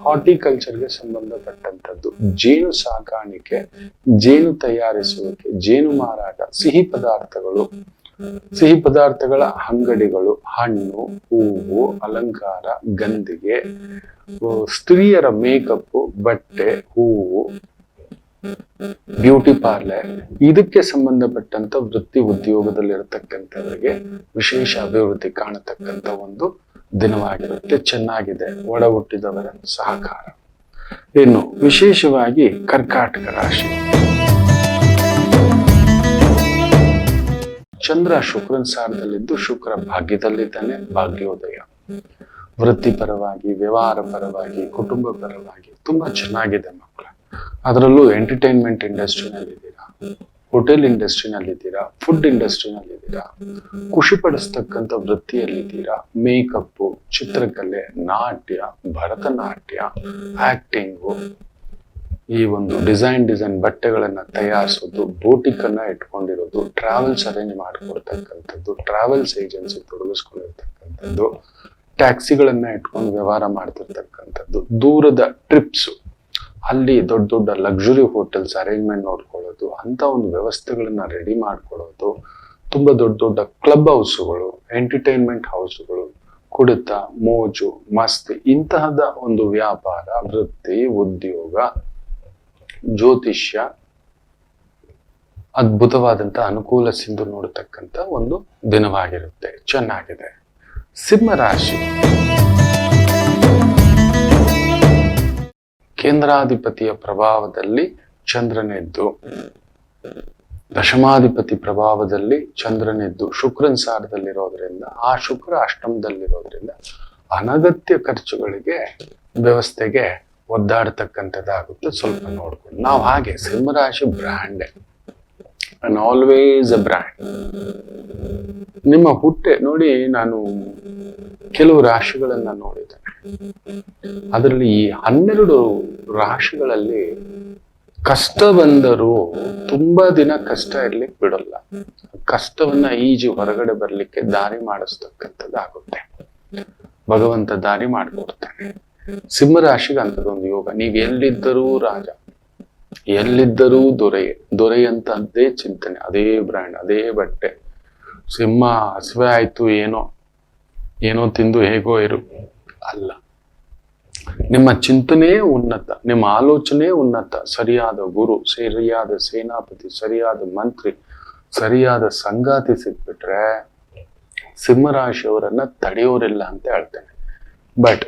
ಹಾರ್ಟಿಕಲ್ಚರ್ಗೆ ಸಂಬಂಧಪಟ್ಟಂತದ್ದು, ಜೇನು ಸಾಕಾಣಿಕೆ, ಜೇನು ತಯಾರಿಸುವಿಕೆ, ಜೇನು ಮಾರಾಟ, ಸಿಹಿ ಪದಾರ್ಥಗಳು, ಸಿಹಿ ಪದಾರ್ಥಗಳ ಅಂಗಡಿಗಳು, ಹಣ್ಣು, ಹೂವು, ಅಲಂಕಾರ, ಗಂಧಿಗೆ, ಸ್ತ್ರೀಯರ ಮೇಕಪ್, ಬಟ್ಟೆ, ಹೂವು, ಬ್ಯೂಟಿ ಪಾರ್ಲರ್, ಇದಕ್ಕೆ ಸಂಬಂಧಪಟ್ಟಂತ ವೃತ್ತಿ ಉದ್ಯೋಗದಲ್ಲಿರತಕ್ಕಂಥವರಿಗೆ ವಿಶೇಷ ಅಭಿವೃದ್ಧಿ ಕಾಣತಕ್ಕಂಥ ಒಂದು ದಿನವಾಗಿರುತ್ತೆ. ಚೆನ್ನಾಗಿದೆ ಒಡ ಹುಟ್ಟಿದವರ ಸಹಕಾರ. ಇನ್ನು ವಿಶೇಷವಾಗಿ ಕರ್ಕಾಟಕ ರಾಶಿ. ಚಂದ್ರ ಶುಕ್ರನ್ ಸಾರದಲ್ಲಿದ್ದು ಶುಕ್ರ ಭಾಗ್ಯದಲ್ಲಿದ್ದಾನೆ. ಭಾಗ್ಯೋದಯ. ವೃತ್ತಿಪರವಾಗಿ, ವ್ಯವಹಾರ ಪರವಾಗಿ, ಕುಟುಂಬ ಪರವಾಗಿ ತುಂಬಾ ಚೆನ್ನಾಗಿದೆ ಮಕ್ಕಳ. ಅದರಲ್ಲೂ ಎಂಟರ್ಟೈನ್ಮೆಂಟ್ ಇಂಡಸ್ಟ್ರಿನಲ್ಲಿದ್ದೀರಾ, ಹೋಟೆಲ್ ಇಂಡಸ್ಟ್ರಿನಲ್ಲಿದ್ದೀರಾ, ಫುಡ್ ಇಂಡಸ್ಟ್ರಿನಲ್ಲಿದ್ದೀರಾ, ಖುಷಿ ಪಡಿಸ್ತಕ್ಕಂಥ ವೃತ್ತಿಯಲ್ಲಿದ್ದೀರಾ, ಮೇಕಪ್, ಚಿತ್ರಕಲೆ, ನಾಟ್ಯ, ಭರತನಾಟ್ಯ, ಆಕ್ಟಿಂಗು, ಈ ಒಂದು ಡಿಸೈನ್ ಬಟ್ಟೆಗಳನ್ನ ತಯಾರಿಸೋದು, ಬೋಟಿಕ್ ಅನ್ನ ಇಟ್ಕೊಂಡಿರೋದು, ಟ್ರಾವೆಲ್ಸ್ ಅರೇಂಜ್ ಮಾಡಿಕೊಡ್ತಕ್ಕಂಥದ್ದು, ಟ್ರಾವೆಲ್ಸ್ ಏಜೆನ್ಸಿ ತೊಡಗಿಸ್ಕೊಂಡಿರ್ತಕ್ಕಂಥದ್ದು, ಟ್ಯಾಕ್ಸಿಗಳನ್ನ ಇಟ್ಕೊಂಡು ವ್ಯವಹಾರ ಮಾಡ್ತಿರ್ತಕ್ಕಂಥದ್ದು, ದೂರದ ಟ್ರಿಪ್ಸ್, ಅಲ್ಲಿ ದೊಡ್ಡ ದೊಡ್ಡ ಲಕ್ಸುರಿ ಹೋಟೆಲ್ಸ್ ಅರೇಂಜ್ಮೆಂಟ್ ನೋಡ್ಕೊಳ್ಳೋದು, ಅಂತ ಒಂದು ವ್ಯವಸ್ಥೆಗಳನ್ನ ರೆಡಿ ಮಾಡ್ಕೊಳ್ಳೋದು, ತುಂಬಾ ದೊಡ್ಡ ದೊಡ್ಡ ಕ್ಲಬ್ ಹೌಸ್ಗಳು, ಎಂಟರ್ಟೈನ್ಮೆಂಟ್ ಹೌಸ್ಗಳು, ಕುಡಿತ, ಮೋಜು, ಮಸ್ತಿ, ಇಂತಹದ ಒಂದು ವ್ಯಾಪಾರ, ವೃತ್ತಿ, ಉದ್ಯೋಗ, ಜ್ಯೋತಿಷ್ಯ, ಅದ್ಭುತವಾದಂತ ಅನುಕೂಲ ಸಿಂಧು ನೋಡತಕ್ಕಂತ ಒಂದು ದಿನವಾಗಿರುತ್ತೆ. ಚೆನ್ನಾಗಿದೆ. ಸಿಂಹ ರಾಶಿ. ಕೇಂದ್ರಾಧಿಪತಿಯ ಪ್ರಭಾವದಲ್ಲಿ ಚಂದ್ರನೆದ್ದು, ದಶಮಾಧಿಪತಿ ಪ್ರಭಾವದಲ್ಲಿ ಚಂದ್ರನೆದ್ದು ಶುಕ್ರನ್ ಸಾರದಲ್ಲಿರೋದ್ರಿಂದ, ಆ ಶುಕ್ರ ಅಷ್ಟಮದಲ್ಲಿರೋದ್ರಿಂದ ಅನಗತ್ಯ ಖರ್ಚುಗಳಿಗೆ, ವ್ಯವಸ್ಥೆಗೆ ಒದ್ದಾಡ್ತಕ್ಕಂಥದ್ದಾಗುತ್ತೆ. ಸ್ವಲ್ಪ ನೋಡ್ಕೊಂಡು ನಾವು ಹಾಗೆ ಸಿಂಹರಾಶಿ brand and always a brand. ನಿಮ್ಮ ಹುಟ್ಟೆ ನೋಡಿ, ನಾನು ಕೆಲವು ರಾಶಿಗಳನ್ನ ನೋಡಿದ್ದೇನೆ. ಅದರಲ್ಲಿ ಈ 12 ರಾಶಿಗಳಲ್ಲಿ ಕಷ್ಟ ಬಂದರೂ ತುಂಬಾ ದಿನ ಕಷ್ಟ ಇರ್ಲಿಕ್ಕೆ ಬಿಡಲ್ಲ. ಕಷ್ಟವನ್ನ ಈಜಿ ಹೊರಗಡೆ ಬರ್ಲಿಕ್ಕೆ ದಾರಿ ಮಾಡಿಸ್ತಕ್ಕಂಥದ್ದಾಗುತ್ತೆ. ಭಗವಂತ ದಾರಿ ಮಾಡಿಕೊಡ್ತಾನೆ. ಸಿಂಹರಾಶಿಗೆ ಅಂತದೊಂದು ಯೋಗ. ನೀವ್ ಎಲ್ಲಿದ್ದರೂ ರಾಜ, ಎಲ್ಲಿದ್ದರೂ ದೊರೆಯಂತದ್ದೇ ಚಿಂತನೆ, ಅದೇ ಬ್ರ್ಯಾಂಡ್, ಅದೇ ಬಟ್ಟೆ. ಸಿಂಹ ಹಸಿವೆ ಆಯ್ತು, ಏನೋ ತಿಂದು ಹೇಗೋ ಇರು ಅಲ್ಲ. ನಿಮ್ಮ ಚಿಂತನೆ ಉನ್ನತ, ನಿಮ್ಮ ಆಲೋಚನೆ ಉನ್ನತ. ಸರಿಯಾದ ಗುರು, ಸರಿಯಾದ ಸೇನಾಪತಿ, ಸರಿಯಾದ ಮಂತ್ರಿ, ಸರಿಯಾದ ಸಂಗಾತಿ ಸಿಕ್ಬಿಟ್ರೆ ಸಿಂಹರಾಶಿಯವರನ್ನ ತಡೆಯೋರಿಲ್ಲ ಅಂತ ಹೇಳ್ತೇನೆ. ಬಟ್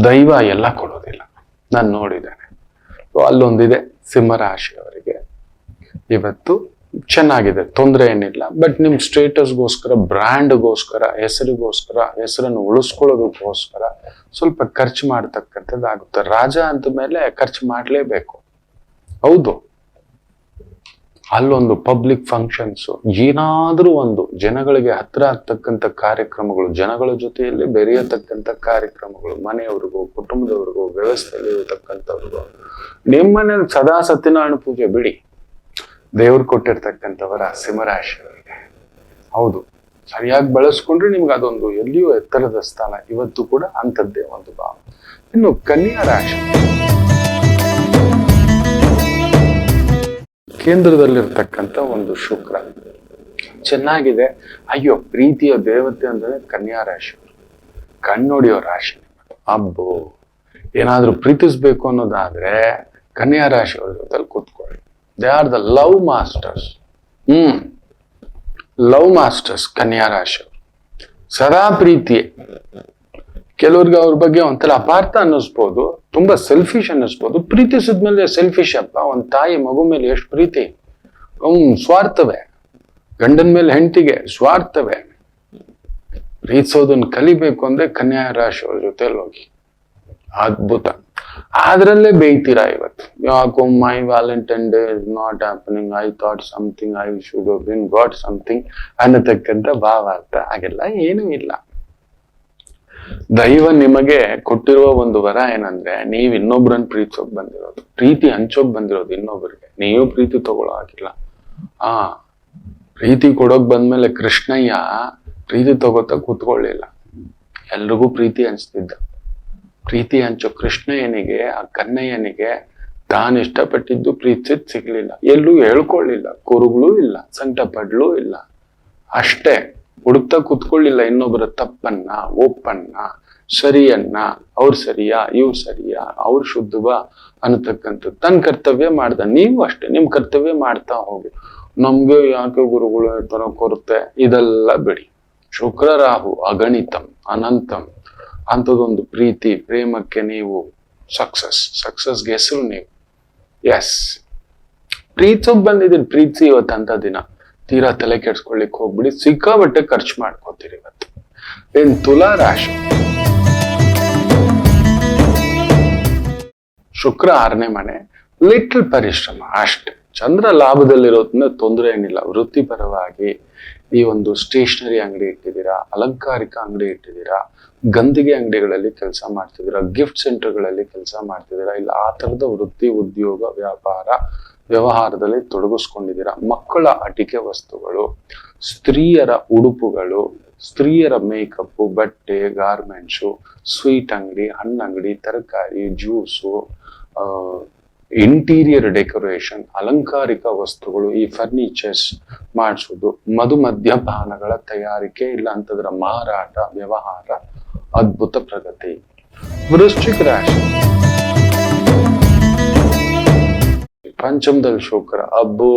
ದೈವ ಎಲ್ಲ ಕೊಡೋದಿಲ್ಲ, ನಾನು ನೋಡಿದ್ದೇನೆ. ಅಲ್ಲೊಂದಿದೆ ಸಿಂಹರಾಶಿಯವರಿಗೆ ಇವತ್ತು ಚೆನ್ನಾಗಿದೆ, ತೊಂದರೆ ಏನಿಲ್ಲ. ಬಟ್ ನಿಮ್ ಸ್ಟೇಟಸ್ಗೋಸ್ಕರ, ಬ್ರ್ಯಾಂಡ್ಗೋಸ್ಕರ, ಹೆಸರನ್ನು ಉಳಿಸ್ಕೊಳ್ಳೋದಕ್ಕೋಸ್ಕರ ಸ್ವಲ್ಪ ಖರ್ಚು ಮಾಡ್ತಕ್ಕಂಥದ್ದಾಗುತ್ತೆ. ರಾಜ ಅಂತ ಮೇಲೆ ಖರ್ಚು ಮಾಡ್ಲೇಬೇಕು. ಹೌದು, ಅಲ್ಲೊಂದು ಪಬ್ಲಿಕ್ ಫಂಕ್ಷನ್ಸ್, ಏನಾದ್ರೂ ಒಂದು ಜನಗಳಿಗೆ ಹತ್ರ ಆಗ್ತಕ್ಕಂಥ ಕಾರ್ಯಕ್ರಮಗಳು, ಜನಗಳ ಜೊತೆಯಲ್ಲಿ ಬೆರೆಯತಕ್ಕಂಥ ಕಾರ್ಯಕ್ರಮಗಳು, ಮನೆಯವ್ರಿಗೂ, ಕುಟುಂಬದವ್ರಿಗೂ, ವ್ಯವಸ್ಥೆಯಲ್ಲಿ ಇರತಕ್ಕಂಥವ್ರಿಗೂ. ನಿಮ್ಮನೇಲಿ ಸದಾ ಸತ್ಯನಾರಾಯಣ ಪೂಜೆ ಬಿಡಿ, ದೇವ್ರು ಕೊಟ್ಟಿರ್ತಕ್ಕಂಥವರ ಸಿಂಹರಾಶಿಯವರಿಗೆ. ಹೌದು, ಸರಿಯಾಗಿ ಬಳಸ್ಕೊಂಡ್ರೆ ನಿಮ್ಗೆ ಅದೊಂದು ಎಲ್ಲಿಯೂ ಎತ್ತರದ ಸ್ಥಾನ. ಇವತ್ತು ಕೂಡ ಅಂಥದ್ದೇ ಒಂದು ಭಾವ. ಇನ್ನು ಕನ್ಯಾ ರಾಶಿ. ಕೇಂದ್ರದಲ್ಲಿರ್ತಕ್ಕಂಥ ಒಂದು ಶುಕ್ರ ಚೆನ್ನಾಗಿದೆ. ಅಯ್ಯೋ, ಪ್ರೀತಿಯ ದೇವತೆ ಅಂದ್ರೆ ಕನ್ಯಾ ರಾಶಿಯವರು. ಕಣ್ಣೊಡಿಯೋ ರಾಶಿ. ಅಬ್ಬೋ, ಏನಾದ್ರೂ ಪ್ರೀತಿಸ್ಬೇಕು ಅನ್ನೋದಾದ್ರೆ ಕನ್ಯಾ ರಾಶಿಯವ್ರ ಜೊತೆಲಿ ಕೂತ್ಕೊಳ್ಳಿ. They are the love masters. Love masters ಕನ್ಯಾ ರಾಶಿಯವರು. ಸದಾ ಪ್ರೀತಿಯೇ. ಕೆಲವ್ರಿಗೆ ಅವ್ರ ಬಗ್ಗೆ ಒಂಥರ ಅಪಾರ್ಥ ಅನ್ನಿಸ್ಬೋದು, ತುಂಬಾ ಸೆಲ್ಫಿಶ್ ಅನ್ನಿಸ್ಬೋದು. ಪ್ರೀತಿಸಿದ್ಮೇಲೆ ಸೆಲ್ಫಿಶ್ ಅಪ್ಪ. ಒಂದ್ ತಾಯಿ ಮಗು ಮೇಲೆ ಎಷ್ಟು ಪ್ರೀತಿ, ಸ್ವಾರ್ಥವೇ. ಗಂಡನ ಮೇಲೆ ಹೆಂಡತಿಗೆ ಸ್ವಾರ್ಥವೇ. ಪ್ರೀತಿಸೋದನ್ನ ಕಲಿಬೇಕು ಅಂದ್ರೆ ಕನ್ಯಾ ರಾಶಿಯವ್ರ ಜೊತೆಲಿ ಹೋಗಿ. ಅದ್ಭುತ. ಅದ್ರಲ್ಲೇ ಬೇಯ್ತೀರಾ ಇವತ್ತು. ಯಾಕೋ my Valentine day is not happening, I thought something, I should have been got something ಅನ್ನತಕ್ಕಂಥ ಭಾವಾರ್ಥ. ಹಾಗೆಲ್ಲ ಏನೂ ಇಲ್ಲ. ದೈವ ನಿಮಗೆ ಕೊಟ್ಟಿರುವ ಒಂದು ವರ ಏನಂದ್ರೆ, ನೀವ್ ಇನ್ನೊಬ್ರನ್ನ ಪ್ರೀತಿಸೋಕ್ ಬಂದಿರೋದು, ಪ್ರೀತಿ ಹಂಚೋಕ್ ಬಂದಿರೋದು ಇನ್ನೊಬ್ರಿಗೆ. ನೀವು ಪ್ರೀತಿ ತಗೊಳ್ಳೋ ಆಗಿಲ್ಲ. ಪ್ರೀತಿ ಕೊಡೋಕ್ ಬಂದ್ಮೇಲೆ ಕೃಷ್ಣಯ್ಯ ಪ್ರೀತಿ ತಗೋತ ಕೂತ್ಕೊಳ್ಳಿಲ್ಲ, ಎಲ್ರಿಗೂ ಪ್ರೀತಿ ಹಂಚ್ತಿದ್ದ. ಪ್ರೀತಿ ಹಂಚೋ ಕೃಷ್ಣಯ್ಯನಿಗೆ, ಆ ಕನ್ನಯ್ಯನಿಗೆ ತಾನು ಇಷ್ಟಪಟ್ಟಿದ್ದು ಪ್ರೀತಿಸಿದ್ ಸಿಗ್ಲಿಲ್ಲ. ಎಲ್ಲೂ ಹೇಳ್ಕೊಳ್ಳಿಲ್ಲ, ಕುರುಗಳು ಇಲ್ಲ, ಸಂಕಟ ಪಡ್ಲೂ ಇಲ್ಲ. ಅಷ್ಟೇ ಹುಡುಕ್ತಾ ಕೂತ್ಕೊಳ್ಳಿಲ್ಲ ಇನ್ನೊಬ್ಬರ ತಪ್ಪನ್ನ, ಒಪ್ಪನ್ನ, ಸರಿಯನ್ನ. ಅವ್ರು ಸರಿಯಾ, ಇವ್ರು ಸರಿಯಾ, ಅವ್ರು ಶುದ್ಧವಾ ಅನ್ನತಕ್ಕಂಥದ್ದು. ತನ್ನ ಕರ್ತವ್ಯ ಮಾಡ್ದ. ನೀವು ಅಷ್ಟೇ ನಿಮ್ ಕರ್ತವ್ಯ ಮಾಡ್ತಾ ಹೋಗಿ. ನಮ್ಗೆ ಯಾಕೆ ಗುರುಗಳು ತರ ಕೊರತೆ, ಇದೆಲ್ಲ ಬಿಡಿ. ಶುಕ್ರ ರಾಹು ಅಗಣಿತಂ ಅನಂತಂ ಅಂಥದ್ದೊಂದು ಪ್ರೀತಿ ಪ್ರೇಮಕ್ಕೆ ನೀವು ಸಕ್ಸಸ್ಗೆ ಹೆಸರು ನೀವು. ಎಸ್, ಪ್ರೀತಿಸೋಕ್ ಬಂದಿದ್ದೀರಿ. ಪ್ರೀತಿ ಇವತ್ತಂತ ದಿನ ತೀರಾ ತಲೆ ಕೆಡ್ಸ್ಕೊಳ್ಲಿಕ್ಕೆ ಹೋಗ್ಬಿಡಿ, ಸಿಕ್ಕಾಬಟ್ಟೆ ಖರ್ಚು ಮಾಡ್ಕೋತೀರಿ ಇವತ್ತು. ಏನ್ ತುಲಾ ರಾಶಿ, ಶುಕ್ರ 6ನೇ ಮನೆ, ಲಿಟಲ್ ಪರಿಶ್ರಮ ಅಷ್ಟೇ. ಚಂದ್ರ ಲಾಭದಲ್ಲಿರೋದ್ರಿಂದ ತೊಂದರೆ ಏನಿಲ್ಲ. ವೃತ್ತಿಪರವಾಗಿ ಈ ಒಂದು ಸ್ಟೇಷನರಿ ಅಂಗಡಿ ಇಟ್ಟಿದ್ದೀರಾ, ಅಲಂಕಾರಿಕ ಅಂಗಡಿ ಇಟ್ಟಿದ್ದೀರಾ, ಗಂದಿಗೆ ಅಂಗಡಿಗಳಲ್ಲಿ ಕೆಲಸ ಮಾಡ್ತಿದ್ದೀರಾ, ಗಿಫ್ಟ್ ಸೆಂಟರ್ಗಳಲ್ಲಿ ಕೆಲಸ ಮಾಡ್ತಿದ್ದೀರಾ, ಇಲ್ಲ ಆ ತರದ ವೃತ್ತಿ ಉದ್ಯೋಗ ವ್ಯಾಪಾರ ವ್ಯವಹಾರದಲ್ಲಿ ತೊಡಗಿಸ್ಕೊಂಡಿದ್ದೀರಾ. ಮಕ್ಕಳ ಆಟಿಕೆ ವಸ್ತುಗಳು, ಸ್ತ್ರೀಯರ ಉಡುಪುಗಳು, ಸ್ತ್ರೀಯರ ಮೇಕಪ್, ಬಟ್ಟೆ, ಗಾರ್ಮೆಂಟ್ಸು, ಸ್ವೀಟ್ ಅಂಗಡಿ, ಹಣ್ಣಂಗಡಿ, ತರಕಾರಿ, ಜ್ಯೂಸು, ಇಂಟೀರಿಯರ್ ಡೆಕೋರೇಷನ್, ಅಲಂಕಾರಿಕ ವಸ್ತುಗಳು, ಈ ಫರ್ನಿಚರ್ಸ್ ಮಾಡಿಸೋದು, ಮದ್ಯಪಾನಗಳ ತಯಾರಿಕೆ ಇಲ್ಲ ಅಂತದ್ರ ಮಾರಾಟ ವ್ಯವಹಾರ, ಅದ್ಭುತ ಪ್ರಗತಿ. ವೃಶ್ಚಿಕ ರಾಶಿ, ಪಂಚಮದಲ್ಲಿ ಶುಕ್ರ. ಅಬ್ಬೋ,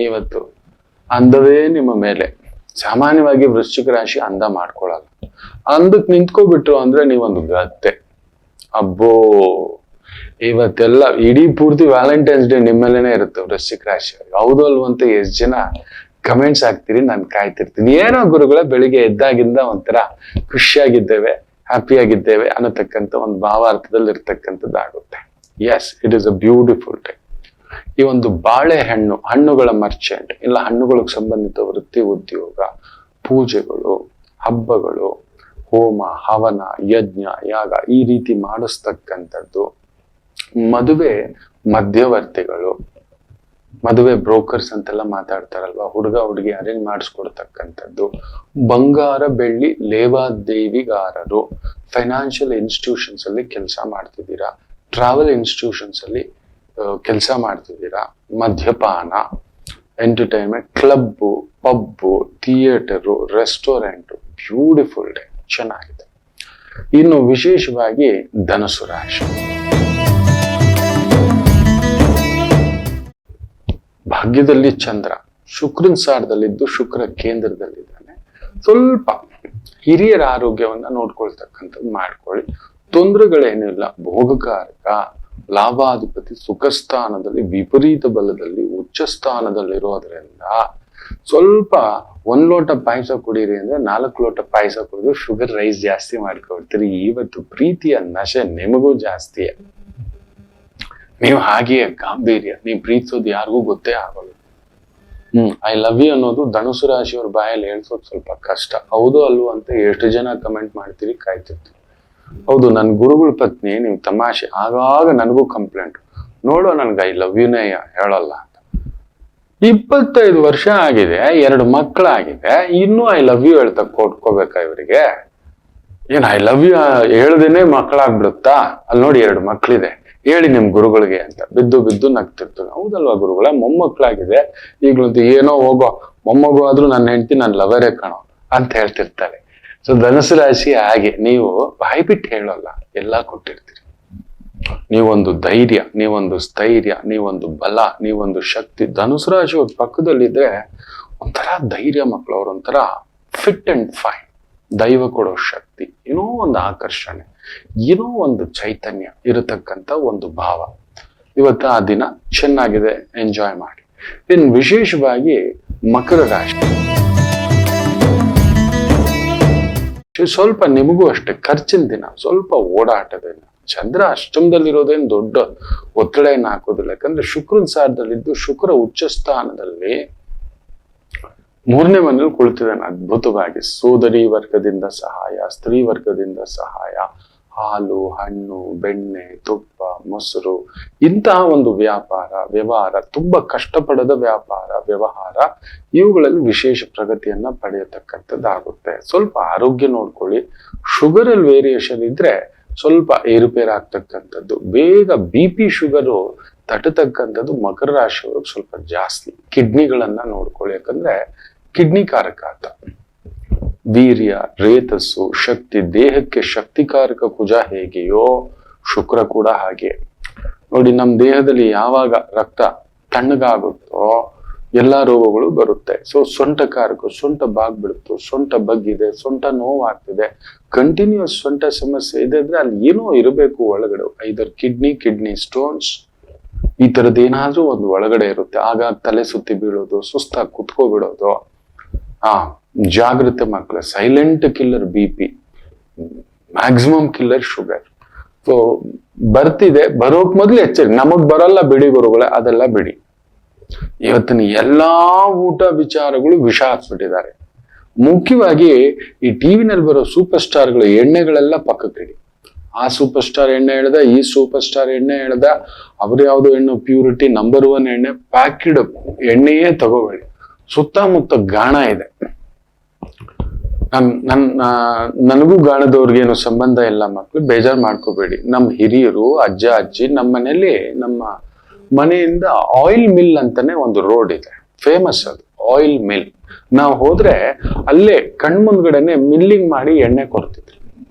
ಇವತ್ತು ಅಂದವೇ ನಿಮ್ಮ ಮೇಲೆ. ಸಾಮಾನ್ಯವಾಗಿ ವೃಶ್ಚಿಕ ರಾಶಿ ಅಂದ ಮಾಡ್ಕೊಳಲ್ಲ. ಅಂದಕ್ ನಿಂತ್ಕೋಬಿಟ್ರು ಅಂದ್ರೆ ನೀವೊಂದು ಗತ್ತೆ. ಅಬ್ಬೋ, ಇವತ್ತೆಲ್ಲ ಇಡೀ ಪೂರ್ತಿ ವ್ಯಾಲೆಂಟೈನ್ಸ್ ಡೇ ನಿಮ್ಮೇಲೆನೆ ಇರುತ್ತೆ ವೃಶ್ಚಿಕ ರಾಶಿ. ಹೌದು ಅಲ್ವಂತ ಎಷ್ಟ್ ಜನ ಕಮೆಂಟ್ಸ್ ಹಾಕ್ತೀರಿ, ನಾನು ಕಾಯ್ತಿರ್ತೀನಿ. ಏನೋ ಗುರುಗಳೇ, ಬೆಳಿಗ್ಗೆ ಎದ್ದಾಗಿಂದ ಒಂಥರ ಖುಷಿಯಾಗಿದ್ದೇವೆ, ಹ್ಯಾಪಿಯಾಗಿದ್ದೇವೆ ಅನ್ನತಕ್ಕಂಥ ಒಂದು ಭಾವಾರ್ಥದಲ್ಲಿ ಇರ್ತಕ್ಕಂಥದ್ದಾಗುತ್ತೆ. Yes, it is a beautiful day. ಈ ಒಂದು ಬಾಳೆಹಣ್ಣು, ಹಣ್ಣುಗಳ ಮರ್ಚೆಂಟ್, ಇಲ್ಲ ಹಣ್ಣುಗಳಿಗೆ ಸಂಬಂಧಿತ ವೃತ್ತಿ ಉದ್ಯೋಗ, ಪೂಜೆಗಳು, ಹಬ್ಬಗಳು, ಹೋಮ ಹವನ ಯಜ್ಞ ಯಾಗ ಈ ರೀತಿ ಮಾಡಿಸ್ತಕ್ಕಂಥದ್ದು, ಮದುವೆ ಮಧ್ಯವರ್ತಿಗಳು, ಮದುವೆ ಬ್ರೋಕರ್ಸ್ ಅಂತೆಲ್ಲ ಮಾತಾಡ್ತಾರಲ್ವಾ, ಹುಡುಗ ಹುಡುಗಿ ಅರೇಂಜ್ ಮಾಡಿಸ್ಕೊಡ್ತಕ್ಕಂಥದ್ದು, ಬಂಗಾರ ಬೆಳ್ಳಿ ಲೇವಾದೇವಿಗಾರರು, ಫೈನಾನ್ಷಿಯಲ್ ಇನ್ಸ್ಟಿಟ್ಯೂಷನ್ಸ್ ಅಲ್ಲಿ ಕೆಲಸ ಮಾಡ್ತಿದ್ದೀರಾ, ಟ್ರಾವೆಲ್ ಇನ್ಸ್ಟಿಟ್ಯೂಷನ್ಸ್ ಅಲ್ಲಿ ಕೆಲಸ ಮಾಡ್ತಿದ್ದೀರಾ, ಮದ್ಯಪಾನ, entertainment, club, pub, theatre, restaurant, beautiful day, ಚೆನ್ನಾಗಿದೆ. ಇನ್ನು ವಿಶೇಷವಾಗಿ ಧನುಸು ರಾಶಿ, ಭಾಗ್ಯದಲ್ಲಿ ಚಂದ್ರ, ಶುಕ್ರನ್ ಸಾರದಲ್ಲಿದ್ದು ಶುಕ್ರ ಕೇಂದ್ರದಲ್ಲಿದ್ದಾನೆ. ಸ್ವಲ್ಪ ಹಿರಿಯರ ಆರೋಗ್ಯವನ್ನ ನೋಡ್ಕೊಳ್ತಕ್ಕಂಥದ್ದು ಮಾಡ್ಕೊಳ್ಳಿ. ತೊಂದರೆಗಳೇನಿಲ್ಲ. ಭೋಗಕಾರಕ, ಲಾಭಾಧಿಪತಿ ಸುಖ ಸ್ಥಾನದಲ್ಲಿ ವಿಪರೀತ ಬಲದಲ್ಲಿ ಉಚ್ಚ ಸ್ಥಾನದಲ್ಲಿರೋದ್ರಿಂದ ಸ್ವಲ್ಪ 1 ಲೋಟ ಪಾಯಸ ಕುಡೀರಿ ಅಂದ್ರೆ 4 ಲೋಟ ಪಾಯಸ ಕುಡಿದು ಶುಗರ್ ರೈಸ್ ಜಾಸ್ತಿ ಮಾಡ್ಕೊಳ್ತೀರಿ. ಇವತ್ತು ಪ್ರೀತಿಯ ನಶೆ ನಿಮಗೂ ಜಾಸ್ತಿಯೇ. ನೀವು ಹಾಗೆಯೇ ಗಾಂಭೀರ್ಯ, ನೀವು ಪ್ರೀತಿಸೋದು ಯಾರಿಗೂ ಗೊತ್ತೇ ಆಗೋಲ್ಲ. ಐ ಲವ್ ಯು ಅನ್ನೋದು ಧನುಸು ರಾಶಿಯವ್ರ ಬಾಯಲ್ಲಿ ಹೇಳ್ಸೋದು ಸ್ವಲ್ಪ ಕಷ್ಟ. ಹೌದು ಅಲ್ವ ಅಂತ ಎಷ್ಟು ಜನ ಕಮೆಂಟ್ ಮಾಡ್ತೀರಿ, ಕಾಯ್ತಿರ್ತೀರಿ. ಹೌದು, ನನ್ನ ಗುರುಗಳ ಪತ್ನಿ ನಿಮ್ ತಮಾಷೆ ಆಗಾಗ ನನಗೂ ಕಂಪ್ಲೇಂಟ್, ನೋಡೋ ನನ್ಗೆ ಐ ಲವ್ ಯುನೇ ಹೇಳಲ್ಲ ಅಂತ. 25 ವರ್ಷ ಆಗಿದೆ, 2 ಮಕ್ಕಳಾಗಿದೆ, ಇನ್ನೂ ಐ ಲವ್ ಯು ಹೇಳ್ತಾ ಕೊಟ್ಕೋಬೇಕಾ ಇವರಿಗೆ? ಏನ್ ಐ ಲವ್ ಯು ಹೇಳ್ದೇನೆ ಮಕ್ಕಳಾಗ್ಬಿಡುತ್ತಾ? ಅಲ್ಲಿ ನೋಡಿ 2 ಮಕ್ಳಿದೆ, ಹೇಳಿ ನಿಮ್ ಗುರುಗಳಿಗೆ ಅಂತ ಬಿದ್ದು ಬಿದ್ದು ನಗ್ತಿರ್ತಾರೆ. ಹೌದಲ್ವಾ ಗುರುಗಳ, ಮೊಮ್ಮಕ್ಕಳಾಗಿದೆ, ಈಗ್ಲಂತೂ ಏನೋ ಹೋಗೋ ಮೊಮ್ಮಗು ಆದ್ರೂ ನನ್ನ ಹೆಂಡತಿ ನನ್ನ ಲವರೇ ಕಾಣೋ ಅಂತ ಹೇಳ್ತಿರ್ತಾರೆ. ಸೊ ಧನುಸು ರಾಶಿ ಹಾಗೆ, ನೀವು ಬಾಯಿ ಬಿಟ್ಟು ಹೇಳೋಲ್ಲ, ಎಲ್ಲಾ ಕೊಟ್ಟಿರ್ತೀರಿ. ನೀವೊಂದು ಧೈರ್ಯ, ನೀವೊಂದು ಸ್ಥೈರ್ಯ, ನೀವೊಂದು ಬಲ, ನೀವೊಂದು ಶಕ್ತಿ. ಧನುಸು ರಾಶಿ ಪಕ್ಕದಲ್ಲಿದ್ರೆ ಒಂಥರ ಧೈರ್ಯ ಮಕ್ಕಳು, ಅವ್ರ ಒಂಥರ ಫಿಟ್ ಅಂಡ್ ಫೈನ್, ದೈವ ಕೊಡೋ ಶಕ್ತಿ, ಏನೋ ಒಂದು ಆಕರ್ಷಣೆ, ಏನೋ ಒಂದು ಚೈತನ್ಯ ಇರತಕ್ಕಂತ ಒಂದು ಭಾವ. ಇವತ್ತು ಆ ದಿನ ಚೆನ್ನಾಗಿದೆ, ಎಂಜಾಯ್ ಮಾಡಿ. ಇನ್ನು ವಿಶೇಷವಾಗಿ ಮಕರ ರಾಶಿ, ಸ್ವಲ್ಪ ನಿಮಗೂ ಅಷ್ಟೇ ಖರ್ಚಿನ ದಿನ, ಸ್ವಲ್ಪ ಓಡಾಟದ ದಿನ. ಚಂದ್ರ ಅಷ್ಟಮದಲ್ಲಿರೋದೇನು ದೊಡ್ಡ ಒತ್ತಡ ಏನು ಹಾಕೋದಿಲ್ಲ, ಯಾಕಂದ್ರೆ ಶುಕ್ರನ್ ಸಾರದಲ್ಲಿದ್ದು ಶುಕ್ರ ಉಚ್ಚ ಸ್ಥಾನದಲ್ಲಿ 3ನೇ ಮನೇಲಿ ಕುಳಿತಿದ್ದಾನೆ ಅದ್ಭುತವಾಗಿ. ಸೋದರಿ ವರ್ಗದಿಂದ ಸಹಾಯ, ಸ್ತ್ರೀ ವರ್ಗದಿಂದ ಸಹಾಯ, ಹಾಲು, ಹಣ್ಣು, ಬೆಣ್ಣೆ, ತುಪ್ಪ, ಮೊಸರು, ಇಂತಹ ಒಂದು ವ್ಯಾಪಾರ ವ್ಯವಹಾರ, ತುಂಬಾ ಕಷ್ಟಪಡದ ವ್ಯಾಪಾರ ವ್ಯವಹಾರ, ಇವುಗಳಲ್ಲಿ ವಿಶೇಷ ಪ್ರಗತಿಯನ್ನ ಪಡೆಯತಕ್ಕಂಥದ್ದಾಗುತ್ತೆ. ಸ್ವಲ್ಪ ಆರೋಗ್ಯ ನೋಡ್ಕೊಳ್ಳಿ. ಶುಗರ್ ಅಲ್ಲಿ ವೇರಿಯೇಷನ್ ಇದ್ರೆ ಸ್ವಲ್ಪ ಏರುಪೇರು ಆಗ್ತಕ್ಕಂಥದ್ದು, ಬೇಗ BP ಶುಗರು ತಟ್ಟತಕ್ಕಂಥದ್ದು ಮಕರ ರಾಶಿಯವ್ರಿಗೆ ಸ್ವಲ್ಪ ಜಾಸ್ತಿ. ಕಿಡ್ನಿಗಳನ್ನ ನೋಡ್ಕೊಳ್ಳಿ, ಯಾಕಂದ್ರೆ ಕಿಡ್ನಿ ಕಾರಕಾತ. ವೀರ್ಯ, ರೇತಸ್ಸು, ಶಕ್ತಿ, ದೇಹಕ್ಕೆ ಶಕ್ತಿಕಾರಕ ಕುಜ ಹೇಗೆಯೋ ಶುಕ್ರ ಕೂಡ ಹಾಗೆ. ನೋಡಿ, ನಮ್ಮ ದೇಹದಲ್ಲಿ ಯಾವಾಗ ರಕ್ತ ತಣ್ಣಗಾಗುತ್ತೋ ಎಲ್ಲಾ ರೋಗಗಳು ಬರುತ್ತೆ. ಸೊ ಸೊಂಟ ಕಾರಕ, ಸೊಂಟ ಬಾಗ್ಬಿಡುತ್ತು, ಸೊಂಟ ಬಗ್ಗಿದೆ, ಸೊಂಟ ನೋವಾಗ್ತಿದೆ, ಕಂಟಿನ್ಯೂಸ್ ಸೊಂಟ ಸಮಸ್ಯೆ ಇದೆ ಅಂದ್ರೆ ಅಲ್ಲಿ ಏನೋ ಇರಬೇಕು ಒಳಗಡೆ. ಐದರ್ ಕಿಡ್ನಿ ಸ್ಟೋನ್ಸ್, ಈ ತರದ್ ಏನಾದ್ರೂ ಒಂದು ಒಳಗಡೆ ಇರುತ್ತೆ. ಆಗಾಗ ತಲೆ ಸುತ್ತಿ ಬೀಳೋದು, ಸುಸ್ತಾಗಿ ಕುತ್ಕೋಬಿಡೋದು. ಜಾಗ್ರತೆ ಮಕ್ಕಳ, silent killer BP, maximum killer sugar. So ಬರ್ತಿದೆ, ಬರೋಕ್ ಮೊದ್ಲು ಎಚ್ಚರಿ. ನಮಗ್ ಬರಲ್ಲ ಬಿಡಿ ಗುರುಗಳೇ, ಅದೆಲ್ಲ ಬಿಡಿ. ಇವತ್ತಿನ ಎಲ್ಲಾ ಊಟ ವಿಚಾರಗಳು ವಿಷ ಹಾಕ್ಬಿಟ್ಟಿದ್ದಾರೆ. ಮುಖ್ಯವಾಗಿ ಈ ಟಿವಿನಲ್ಲಿ ಬರೋ ಸೂಪರ್ ಸ್ಟಾರ್ಗಳು ಎಣ್ಣೆಗಳೆಲ್ಲ ಪಕ್ಕಕ್ಕಿಡಿ. ಆ ಸೂಪರ್ ಸ್ಟಾರ್ ಎಣ್ಣೆ ಹೇಳ್ದ, ಈ ಸೂಪರ್ ಸ್ಟಾರ್ ಎಣ್ಣೆ ಹೇಳ್ದ, ಅವ್ರು ಯಾವ್ದು ಎಣ್ಣೆ ಪ್ಯೂರಿಟಿ ನಂಬರ್ 1 ಎಣ್ಣೆ, ಪ್ಯಾಕೆಡ್ ಎಣ್ಣೆಯೇ ತಗೋಬೇಡಿ. ಸುತ್ತಮುತ್ತ ಗಾಣ ಇದೆ. ನನಗೂ ಗಾಣದವ್ರಿಗೇನು ಸಂಬಂಧ ಇಲ್ಲ ಮಕ್ಳು, ಬೇಜಾರ್ ಮಾಡ್ಕೋಬೇಡಿ. ನಮ್ಮ ಹಿರಿಯರು, ಅಜ್ಜ ಅಜ್ಜಿ, ನಮ್ಮ ಮನೇಲಿ, ನಮ್ಮ ಮನೆಯಿಂದ ಆಯಿಲ್ ಮಿಲ್ ಅಂತಾನೆ ಒಂದು ರೋಡ್ ಇದೆ, ಫೇಮಸ್ ಅದು ಆಯಿಲ್ ಮಿಲ್. ನಾವು ಹೋದ್ರೆ ಅಲ್ಲೇ ಕಣ್ಮುಂದ್ಗಡೆನೆ ಮಿಲ್ಲಿಂಗ್ ಮಾಡಿ ಎಣ್ಣೆ ಕೊಡ್ತಿದ್ರು.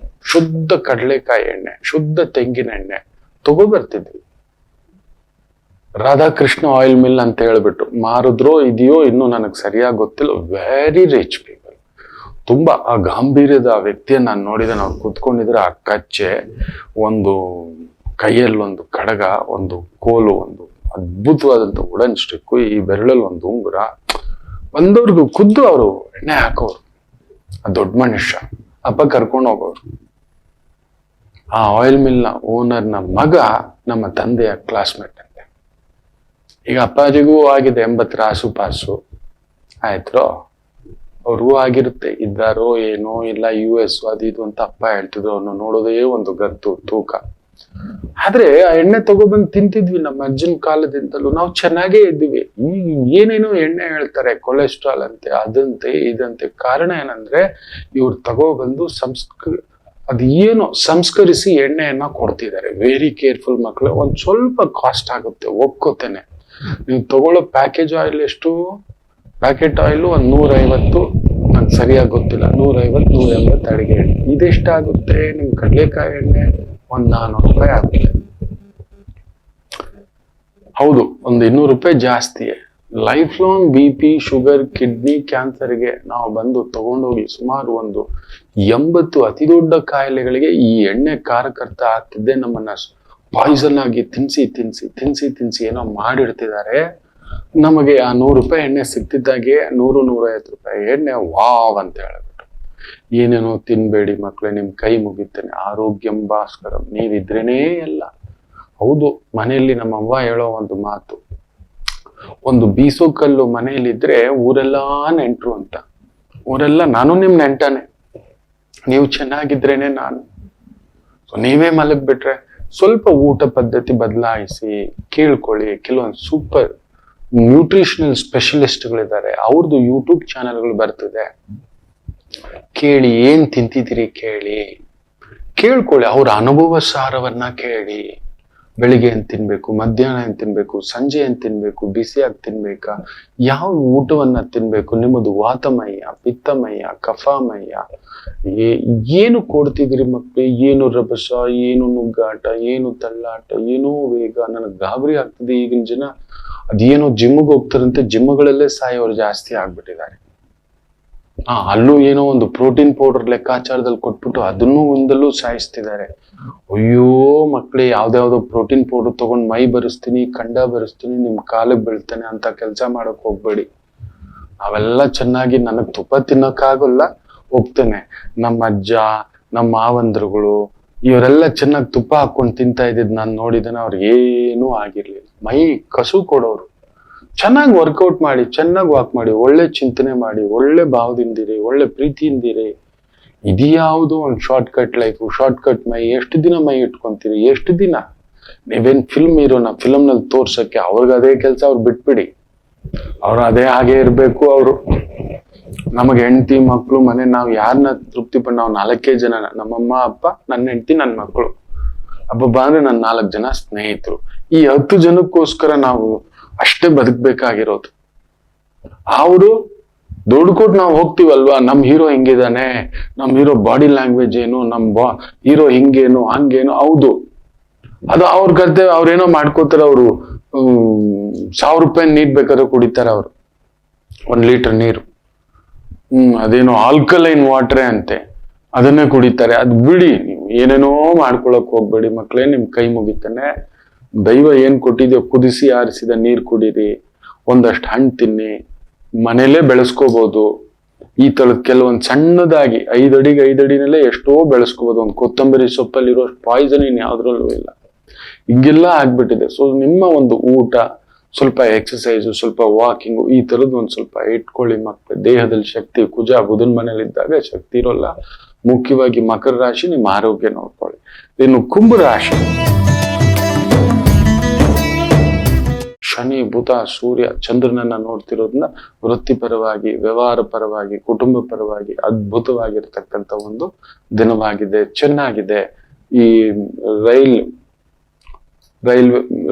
ಶುದ್ಧ ಕಡಲೆಕಾಯಿ ಎಣ್ಣೆ, ಶುದ್ಧ ತೆಂಗಿನ ಎಣ್ಣೆ ತಗೋಬರ್ತಿದ್ವಿ. ರಾಧಾಕೃಷ್ಣ ಆಯಿಲ್ ಮಿಲ್ ಅಂತ ಹೇಳ್ಬಿಟ್ಟು ಮಾರಿದ್ರೋ ಇದೆಯೋ ಇನ್ನೂ ನನಗೆ ಸರಿಯಾಗಿ ಗೊತ್ತಿಲ್ಲ. Very rich people. ತುಂಬಾ ಆ ಗಾಂಭೀರ್ಯದ ವ್ಯಕ್ತಿಯನ್ನ ನಾನು ನೋಡಿದೆ. ನಾವು ಕೂತ್ಕೊಂಡಿದ್ರೆ ಆ ಕಚ್ಚೆ, ಒಂದು ಕೈಯಲ್ಲಿ ಒಂದು ಕಡಗ, ಒಂದು ಕೋಲು, ಒಂದು ಅದ್ಭುತವಾದಂತ ವುಡನ್ ಸ್ಟಿಕ್ಕು, ಈ ಬೆರಳಲ್ಲಿ ಒಂದು ಉಂಗುರ, ಬಂದವ್ರಿಗೂ ಖುದ್ದು ಅವರು ಎಣ್ಣೆ ಹಾಕೋರು. ಆ ದೊಡ್ಡ ಮನುಷ್ಯ ಅಪ್ಪ ಕರ್ಕೊಂಡು ಹೋಗೋರು. ಆ ಆಯಿಲ್ ಮಿಲ್ನ ಓನರ್ನ ಮಗ ನಮ್ಮ ತಂದೆಯ ಕ್ಲಾಸ್ಮೇಟ್ ಅಂತೆ. ಈಗ ಅಪ್ಪಾಜಿಗೂ ಆಗಿದೆ 80 ಆಸುಪಾಸು ಆಯ್ತು. ಅವ್ರಿಗೂ ಆಗಿರುತ್ತೆ, ಇದ್ದಾರೋ ಏನೋ ಇಲ್ಲ, US ಅದು ಇದು ಅಂತ ಅಪ್ಪ ಹೇಳ್ತಿದ್ರು. ಅವ್ರನ್ನ ನೋಡೋದೇ ಒಂದು ಗತ್ತು ತೂಕ. ಆದ್ರೆ ಆ ಎಣ್ಣೆ ತಗೊಬಂದು ತಿಂತಿದ್ವಿ ನಮ್ಮ ಅಜ್ಜನ ಕಾಲದಿಂದಲೂ. ನಾವು ಚೆನ್ನಾಗೇ ಇದ್ವಿ. ಈಗ ಏನೇನೋ ಎಣ್ಣೆ ಹೇಳ್ತಾರೆ, ಕೊಲೆಸ್ಟ್ರಾಲ್ ಅಂತೆ, ಅದಂತೆ ಇದಂತೆ. ಕಾರಣ ಏನಂದ್ರೆ ಇವ್ರು ತಗೊಬಂದು ಅದೇನೋ ಸಂಸ್ಕರಿಸಿ ಎಣ್ಣೆಯನ್ನ ಕೊಡ್ತಿದ್ದಾರೆ. ವೆರಿ ಕೇರ್ಫುಲ್ ಮಕ್ಕಳು. ಒಂದ್ ಸ್ವಲ್ಪ ಕಾಸ್ಟ್ ಆಗುತ್ತೆ, ಒಪ್ಕೋತೇನೆ. ನೀವು ತಗೊಳ್ಳೋ ಪ್ಯಾಕೇಜ್ ಆಯಿಲ್ ಎಷ್ಟು? ಪ್ಯಾಕೆಟ್ ಆಯಿಲ್ ಒಂದು 150, ನಂಗೆ ಸರಿಯಾಗಿ ಗೊತ್ತಿಲ್ಲ, 150 180 ಅಡಿಗೆ ಎಣ್ಣೆ. ಇದೆಷ್ಟಾಗುತ್ತೆ? ನಿಮ್ ಕಡಲೆಕಾಯಿ ಎಣ್ಣೆ ಒಂದು 400 ರೂಪಾಯಿ ಆಗುತ್ತೆ. ಹೌದು, ಒಂದು 200 ರೂಪಾಯಿ ಜಾಸ್ತಿಯೇ. Life long BP, sugar, kidney ಕ್ಯಾನ್ಸರ್ಗೆ ನಾವು ಬಂದು ತಗೊಂಡೋಗಿ ಸುಮಾರು ಒಂದು 80 ಅತಿ ದೊಡ್ಡ ಕಾಯಿಲೆಗಳಿಗೆ ಈ ಎಣ್ಣೆ ಕಾರಕರ್ತ ಆಗ್ತಿದ್ದೆ. ನಮ್ಮನ್ನ ಪಾಯ್ಸನ್ ಆಗಿ ತಿನ್ಸಿ ಏನೋ ಮಾಡಿಡ್ತಿದ್ದಾರೆ. ನಮಗೆ ಆ 100 ರೂಪಾಯಿ ಎಣ್ಣೆ ಸಿಗ್ತಿದ್ದಾಗೆ 100-150 ರೂಪಾಯಿ ಎಣ್ಣೆ ವಾವ್ ಅಂತ ಹೇಳ್ಬಿಟ್ಟು ಏನೇನೋ ತಿನ್ಬೇಡಿ ಮಕ್ಳೇ, ನಿಮ್ ಕೈ ಮುಗಿತೇನೆ. ಆರೋಗ್ಯಂ ಭಾಸ್ಕರಂ, ನೀವಿದ್ರೇನೇ ಎಲ್ಲ. ಹೌದು, ಮನೆಯಲ್ಲಿ ನಮ್ಮವ್ವ ಹೇಳೋ ಒಂದು ಮಾತು, ಒಂದು ಬೀಸೋ ಕಲ್ಲು ಮನೆಯಲ್ಲಿದ್ರೆ ಊರೆಲ್ಲಾ ನೆಂಟ್ರು ಅಂತ. ಊರೆಲ್ಲ ನಾನು ನಿಮ್ ನೆಂಟಾನೆ, ನೀವು ಚೆನ್ನಾಗಿದ್ರೇನೆ ನಾನು. ಸೊ ನೀವೇ ಮಲಗ್ಬಿಟ್ರೆ ಸ್ವಲ್ಪ ಊಟ ಪದ್ಧತಿ ಬದಲಾಯಿಸಿ ಕೇಳ್ಕೊಳ್ಳಿ. ಕೆಲವೊಂದು ಸೂಪರ್ ನ್ಯೂಟ್ರಿಷನಲ್ ಸ್ಪೆಷಲಿಸ್ಟ್ಗಳಿದ್ದಾರೆ, ಅವ್ರದ್ದು ಯೂಟ್ಯೂಬ್ ಚಾನೆಲ್ಗಳು ಬರ್ತಿದೆ. ಕೇಳಿ, ಏನ್ ತಿಂತಿದ್ದೀರಿ ಕೇಳ್ಕೊಳ್ಳಿ. ಅವ್ರ ಅನುಭವ ಸಾರವನ್ನ ಕೇಳಿ. ಬೆಳಿಗ್ಗೆ ಏನ್ ತಿನ್ಬೇಕು, ಮಧ್ಯಾಹ್ನ ಏನ್ ತಿನ್ಬೇಕು, ಸಂಜೆ ಏನ್ ತಿನ್ಬೇಕು, ಬಿಸಿಯಾಗಿ ತಿನ್ಬೇಕಾ, ಯಾವ ಊಟವನ್ನ ತಿನ್ಬೇಕು, ನಿಮ್ಮದು ವಾತಮಯ್ಯ, ಪಿತ್ತಮಯ್ಯ, ಕಫಾಮಯ್ಯ, ಏನು ಕೊಡ್ತಿದ್ರಿ ಮಕ್ಳು, ಏನು ರಭಸ, ಏನು ನುಗ್ಗಾಟ, ಏನು ತಳ್ಳಾಟ, ಏನೋ ವೇಗ. ನನಗೆ ಗಾಬರಿ ಆಗ್ತದೆ. ಈಗಿನ ಜನ ಅದೇನೋ ಜಿಮ್ಗೆ ಹೋಗ್ತಾರಂತೆ, ಜಿಮ್ಗಳಲ್ಲೇ ಸಾಯೋರು ಜಾಸ್ತಿ ಆಗ್ಬಿಟ್ಟಿದ್ದಾರೆ. ಅಲ್ಲೂ ಏನೋ ಒಂದು ಪ್ರೋಟೀನ್ ಪೌಡರ್ ಲೆಕ್ಕಾಚಾರದಲ್ಲಿ ಕೊಟ್ಬಿಟ್ಟು ಅದನ್ನೂ ಒಂದಲ್ಲೂ ಸಾಯಿಸ್ತಿದ್ದಾರೆ. ಅಯ್ಯೋ ಮಕ್ಳೇ, ಯಾವ್ದಾವ್ದೋ ಪ್ರೋಟೀನ್ ಪೌಡರ್ ತಗೊಂಡ್ ಮೈ ಬರೆಸ್ತೀನಿ, ಕಂಡ ಬರೆಸ್ತೀನಿ, ನಿಮ್ ಕಾಲಕ್ಕೆ ಬೀಳ್ತಾನೆ ಅಂತ ಕೆಲಸ ಮಾಡಕ್ ಹೋಗ್ಬೇಡಿ. ನಾವೆಲ್ಲ ಚೆನ್ನಾಗಿ, ನನಗ್ ತುಪ್ಪ ತಿನ್ನಕ್ಕಾಗಲ್ಲ ಹೋಗ್ತೇನೆ. ನಮ್ಮ ಅಜ್ಜ, ನಮ್ಮ ಮಾವಂದ್ರುಗಳು ಇವರೆಲ್ಲ ಚೆನ್ನಾಗಿ ತುಪ್ಪ ಹಾಕೊಂಡು ತಿಂತಾ ಇದ್ದಿದ್ ನಾನು ನೋಡಿದ್ದೇನೆ. ಅವ್ರಿಗೆ ಏನೂ ಆಗಿರ್ಲಿಲ್ಲ. ಮೈ ಕಸು ಕೊಡೋರು. ಚೆನ್ನಾಗಿ ವರ್ಕೌಟ್ ಮಾಡಿ, ಚೆನ್ನಾಗಿ ವಾಕ್ ಮಾಡಿ, ಒಳ್ಳೆ ಚಿಂತನೆ ಮಾಡಿ, ಒಳ್ಳೆ ಭಾವದಿಂದಿರಿ, ಒಳ್ಳೆ ಪ್ರೀತಿಯಿಂದಿರಿ. ಇದ್ಯಾವುದು ಒಂದು short cut life, short cut ಮೈ. ಎಷ್ಟು ದಿನ ಮೈ ಇಟ್ಕೊಂತೀರಿ? ಎಷ್ಟು ದಿನ? ನೀವೇನ್ ಫಿಲ್ಮ್ ಹೀರೋನ ಫಿಲ್ಮ್ ನಲ್ಲಿ ತೋರ್ಸಕ್ಕೆ? ಅವ್ರಿಗೆ ಅದೇ ಕೆಲಸ, ಅವ್ರು ಬಿಟ್ಬಿಡಿ. ಅವ್ರು ಅದೇ ಹಾಗೆ ಇರ್ಬೇಕು. ಅವರು ನಮಗೆ ಹೆಂಡತಿ ಮಕ್ಳು ಮನೆ, ನಾವು ಯಾರನ್ನ ತೃಪ್ತಿ ಪಡ್, ನಾವು 4 ಜನ, ನಮ್ಮಮ್ಮ ಅಪ್ಪ, ನನ್ನ ಹೆಂಡತಿ, ನನ್ನ ಮಕ್ಕಳು. ಹಬ್ಬ ಅಂದ್ರೆ ನನ್ನ 4 ಜನ ಸ್ನೇಹಿತರು. ಈ 10 ಜನಕ್ಕೋಸ್ಕರ ನಾವು ಅಷ್ಟೇ ಬದುಕ್ಬೇಕಾಗಿರೋದು. ಅವರು ದುಡ್ಡು ಕೊಟ್ಟು ನಾವು ಹೋಗ್ತೀವಲ್ವಾ, ನಮ್ ಹೀರೋ ಹಿಂಗಿದಾನೆ, ನಮ್ ಹೀರೋ ಬಾಡಿ ಲ್ಯಾಂಗ್ವೇಜ್ ಏನು, ನಮ್ ಹೀರೋ ಹಿಂಗೇನು ಹಂಗೇನು. ಹೌದು, ಅದು ಅವ್ರ ಕರ್ತವ್ಯ. ಅವ್ರೇನೋ ಮಾಡ್ಕೋತಾರ. ಅವರು 1000 ರೂಪಾಯಿ ನೀಡ್ ಬೇಕಾದ್ರೆ ಕುಡಿತಾರ ಅವರು. 1 ಲೀಟರ್ ನೀರು, ಅದೇನೋ ಆಲ್ಕಲೈನ್ ವಾಟರೇ ಅಂತೆ, ಅದನ್ನೇ ಕುಡಿತಾರೆ. ಅದು ಬಿಡಿ, ನೀವು ಏನೇನೋ ಮಾಡ್ಕೊಳಕ್ ಹೋಗ್ಬೇಡಿ ಮಕ್ಳೇ, ನಿಮ್ ಕೈ ಮುಗಿತಾನೆ. ದೈವ ಏನ್ ಕೊಟ್ಟಿದ್ಯೋ ಕುದಿಸಿ ಆರಿಸಿದ ನೀರ್ ಕುಡೀರಿ, ಒಂದಷ್ಟು ಹಣ್ಣು ತಿನ್ನಿ, ಮನೇಲೇ ಬೆಳೆಸ್ಕೋಬಹುದು. ಈ ತರದ ಕೆಲವೊಂದು ಸಣ್ಣದಾಗಿ 5 ಅಡಿಗೆ 5 ಅಡಿನಲ್ಲೇ ಎಷ್ಟೋ ಬೆಳೆಸ್ಕೋಬಹುದು. ಒಂದು ಕೊತ್ತಂಬರಿ ಸೊಪ್ಪಲ್ಲಿರೋ ಪಾಯ್ಸನ್ ಇನ್ ಯಾವ್ದ್ರಲ್ಲೂ ಇಲ್ಲ. ಹಿಂಗೆಲ್ಲ ಆಗ್ಬಿಟ್ಟಿದೆ. ಸೊ ನಿಮ್ಮ ಒಂದು ಊಟ, ಸ್ವಲ್ಪ ಎಕ್ಸಸೈಸು, ಸ್ವಲ್ಪ ವಾಕಿಂಗು, ಈ ತರದ್ ಒಂದ್ ಸ್ವಲ್ಪ ಇಟ್ಕೊಳ್ಳಿ ಮಕ್ಕಳು. ದೇಹದಲ್ಲಿ ಶಕ್ತಿ, ಕುಜ ಬುಧನ್ ಮನೇಲಿ ಇದ್ದಾಗ ಶಕ್ತಿ ಇರೋಲ್ಲ. ಮುಖ್ಯವಾಗಿ ಮಕರ ರಾಶಿ, ನಿಮ್ಮ ಆರೋಗ್ಯ ನೋಡ್ಕೊಳ್ಳಿ. ಇನ್ನು ಕುಂಭ ರಾಶಿ, ಶನಿ, ಬುಧ, ಸೂರ್ಯ, ಚಂದ್ರನನ್ನ ನೋಡ್ತಿರೋದ್ರಿಂದ ವೃತ್ತಿಪರವಾಗಿ, ವ್ಯವಹಾರ ಪರವಾಗಿ, ಕುಟುಂಬ ಪರವಾಗಿ ಅದ್ಭುತವಾಗಿರ್ತಕ್ಕಂಥ ಒಂದು ದಿನವಾಗಿದೆ. ಚೆನ್ನಾಗಿದೆ. ಈ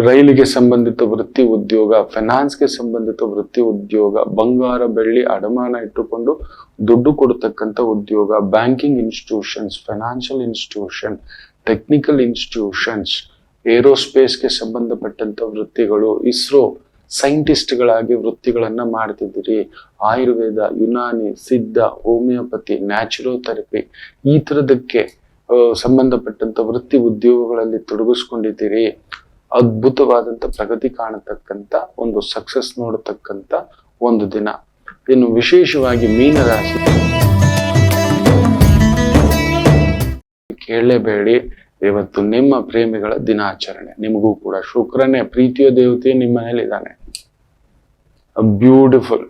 ರೈಲಿಗೆ ಸಂಬಂಧಿತ ವೃತ್ತಿ ಉದ್ಯೋಗ, ಫೈನಾನ್ಸ್ಗೆ ಸಂಬಂಧಿತ ವೃತ್ತಿ ಉದ್ಯೋಗ, ಬಂಗಾರ ಬೆಳ್ಳಿ ಅಡಮಾನ ಇಟ್ಟುಕೊಂಡು ದುಡ್ಡು ಕೊಡತಕ್ಕಂಥ ಉದ್ಯೋಗ, banking institutions, financial institution, technical institutions, ಏರೋಸ್ಪೇಸ್ಗೆ ಸಂಬಂಧಪಟ್ಟಂತ ವೃತ್ತಿಗಳು, ಇಸ್ರೋ ಸೈಂಟಿಸ್ಟ್ಗಳಾಗಿ ವೃತ್ತಿಗಳನ್ನ ಮಾಡ್ತಿದ್ದೀರಿ. ಆಯುರ್ವೇದ, ಯುನಾನಿ, ಸಿದ್ಧ, ಹೋಮಿಯೋಪತಿ, ನ್ಯಾಚುರೋಥೆರಪಿ, ಈ ತರದಕ್ಕೆ ಸಂಬಂಧಪಟ್ಟಂತ ವೃತ್ತಿ ಉದ್ಯೋಗಗಳಲ್ಲಿ ತೊಡಗಿಸ್ಕೊಂಡಿದ್ದೀರಿ. ಅದ್ಭುತವಾದಂತ ಪ್ರಗತಿ ಕಾಣತಕ್ಕಂತ ಒಂದು ಸಕ್ಸಸ್ ನೋಡತಕ್ಕಂತ ಒಂದು ದಿನ. ಇನ್ನು ವಿಶೇಷವಾಗಿ ಮೀನರಾಶಿ, ಕೇಳಲೇಬೇಡಿ, ಇವತ್ತು ನಿಮ್ಮ ಪ್ರೇಮಿಗಳ ದಿನಾಚರಣೆ. ನಿಮಗೂ ಕೂಡ ಶುಕ್ರನೇ, ಪ್ರೀತಿಯ ದೇವತೆ ನಿಮ್ಮ ಮನೇಲಿ ಇದ್ದಾನೆ. ಬ್ಯೂಟಿಫುಲ್.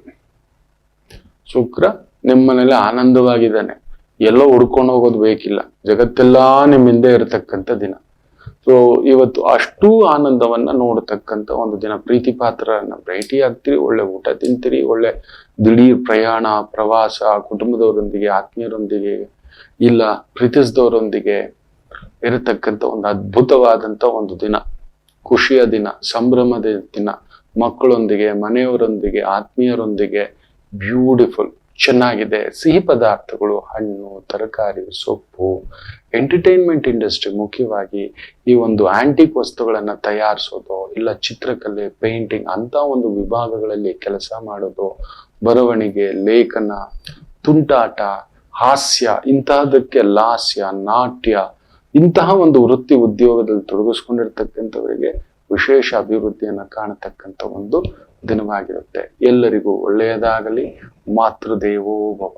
ಶುಕ್ರ ನಿಮ್ಮ ಮನೇಲಿ ಆನಂದವಾಗಿದ್ದಾನೆ. ಎಲ್ಲೋ ಹುಡ್ಕೊಂಡು ಹೋಗೋದು ಬೇಕಿಲ್ಲ, ಜಗತ್ತೆಲ್ಲಾ ನಿಮ್ಮ ಹಿಂದೆ ಇರತಕ್ಕಂಥ ದಿನ. ಸೊ ಇವತ್ತು ಅಷ್ಟೂ ಆನಂದವನ್ನ ನೋಡತಕ್ಕಂಥ ಒಂದು ದಿನ. ಪ್ರೀತಿ ಪಾತ್ರರನ್ನ ಭೇಟಿ ಆಗ್ತೀರಿ, ಒಳ್ಳೆ ಊಟ ತಿಂತೀರಿ, ಒಳ್ಳೆ ದಿಢೀರ್ ಪ್ರಯಾಣ, ಪ್ರವಾಸ, ಕುಟುಂಬದವರೊಂದಿಗೆ, ಆತ್ಮೀಯರೊಂದಿಗೆ, ಇಲ್ಲ ಪ್ರೀತಿಸಿದವರೊಂದಿಗೆ ಇರತಕ್ಕಂಥ ಒಂದು ಅದ್ಭುತವಾದಂತ ಒಂದು ದಿನ. ಖುಷಿಯ ದಿನ, ಸಂಭ್ರಮದ ದಿನ, ಮಕ್ಕಳೊಂದಿಗೆ, ಮನೆಯವರೊಂದಿಗೆ, ಆತ್ಮೀಯರೊಂದಿಗೆ. ಬ್ಯೂಟಿಫುಲ್, ಚೆನ್ನಾಗಿದೆ. ಸಿಹಿ ಪದಾರ್ಥಗಳು, ಹಣ್ಣು, ತರಕಾರಿ, ಸೊಪ್ಪು, ಎಂಟರ್ಟೈನ್ಮೆಂಟ್ ಇಂಡಸ್ಟ್ರಿ, ಮುಖ್ಯವಾಗಿ ಈ ಒಂದು ಆಂಟಿಕ್ ವಸ್ತುಗಳನ್ನ ತಯಾರಿಸೋದು, ಇಲ್ಲ ಚಿತ್ರಕಲೆ, ಪೇಂಟಿಂಗ್ ಅಂತ ಒಂದು ವಿಭಾಗಗಳಲ್ಲಿ ಕೆಲಸ ಮಾಡೋದು, ಬರವಣಿಗೆ, ಲೇಖನ, ತುಂಟಾಟ, ಹಾಸ್ಯ, ಇಂತಹದಕ್ಕೆ ಲಾಸ್ಯ, ನಾಟ್ಯ, ಇಂತಹ ಒಂದು ವೃತ್ತಿ ಉದ್ಯೋಗದಲ್ಲಿ ತೊಡಗಿಸ್ಕೊಂಡಿರ್ತಕ್ಕಂಥವರಿಗೆ ವಿಶೇಷ ಅಭಿವೃದ್ಧಿಯನ್ನ ಕಾಣತಕ್ಕಂಥ ಒಂದು ದಿನವಾಗಿರುತ್ತೆ. ಎಲ್ಲರಿಗೂ ಒಳ್ಳೆಯದಾಗಲಿ. ಮಾತೃದೇವೋ ಭವ.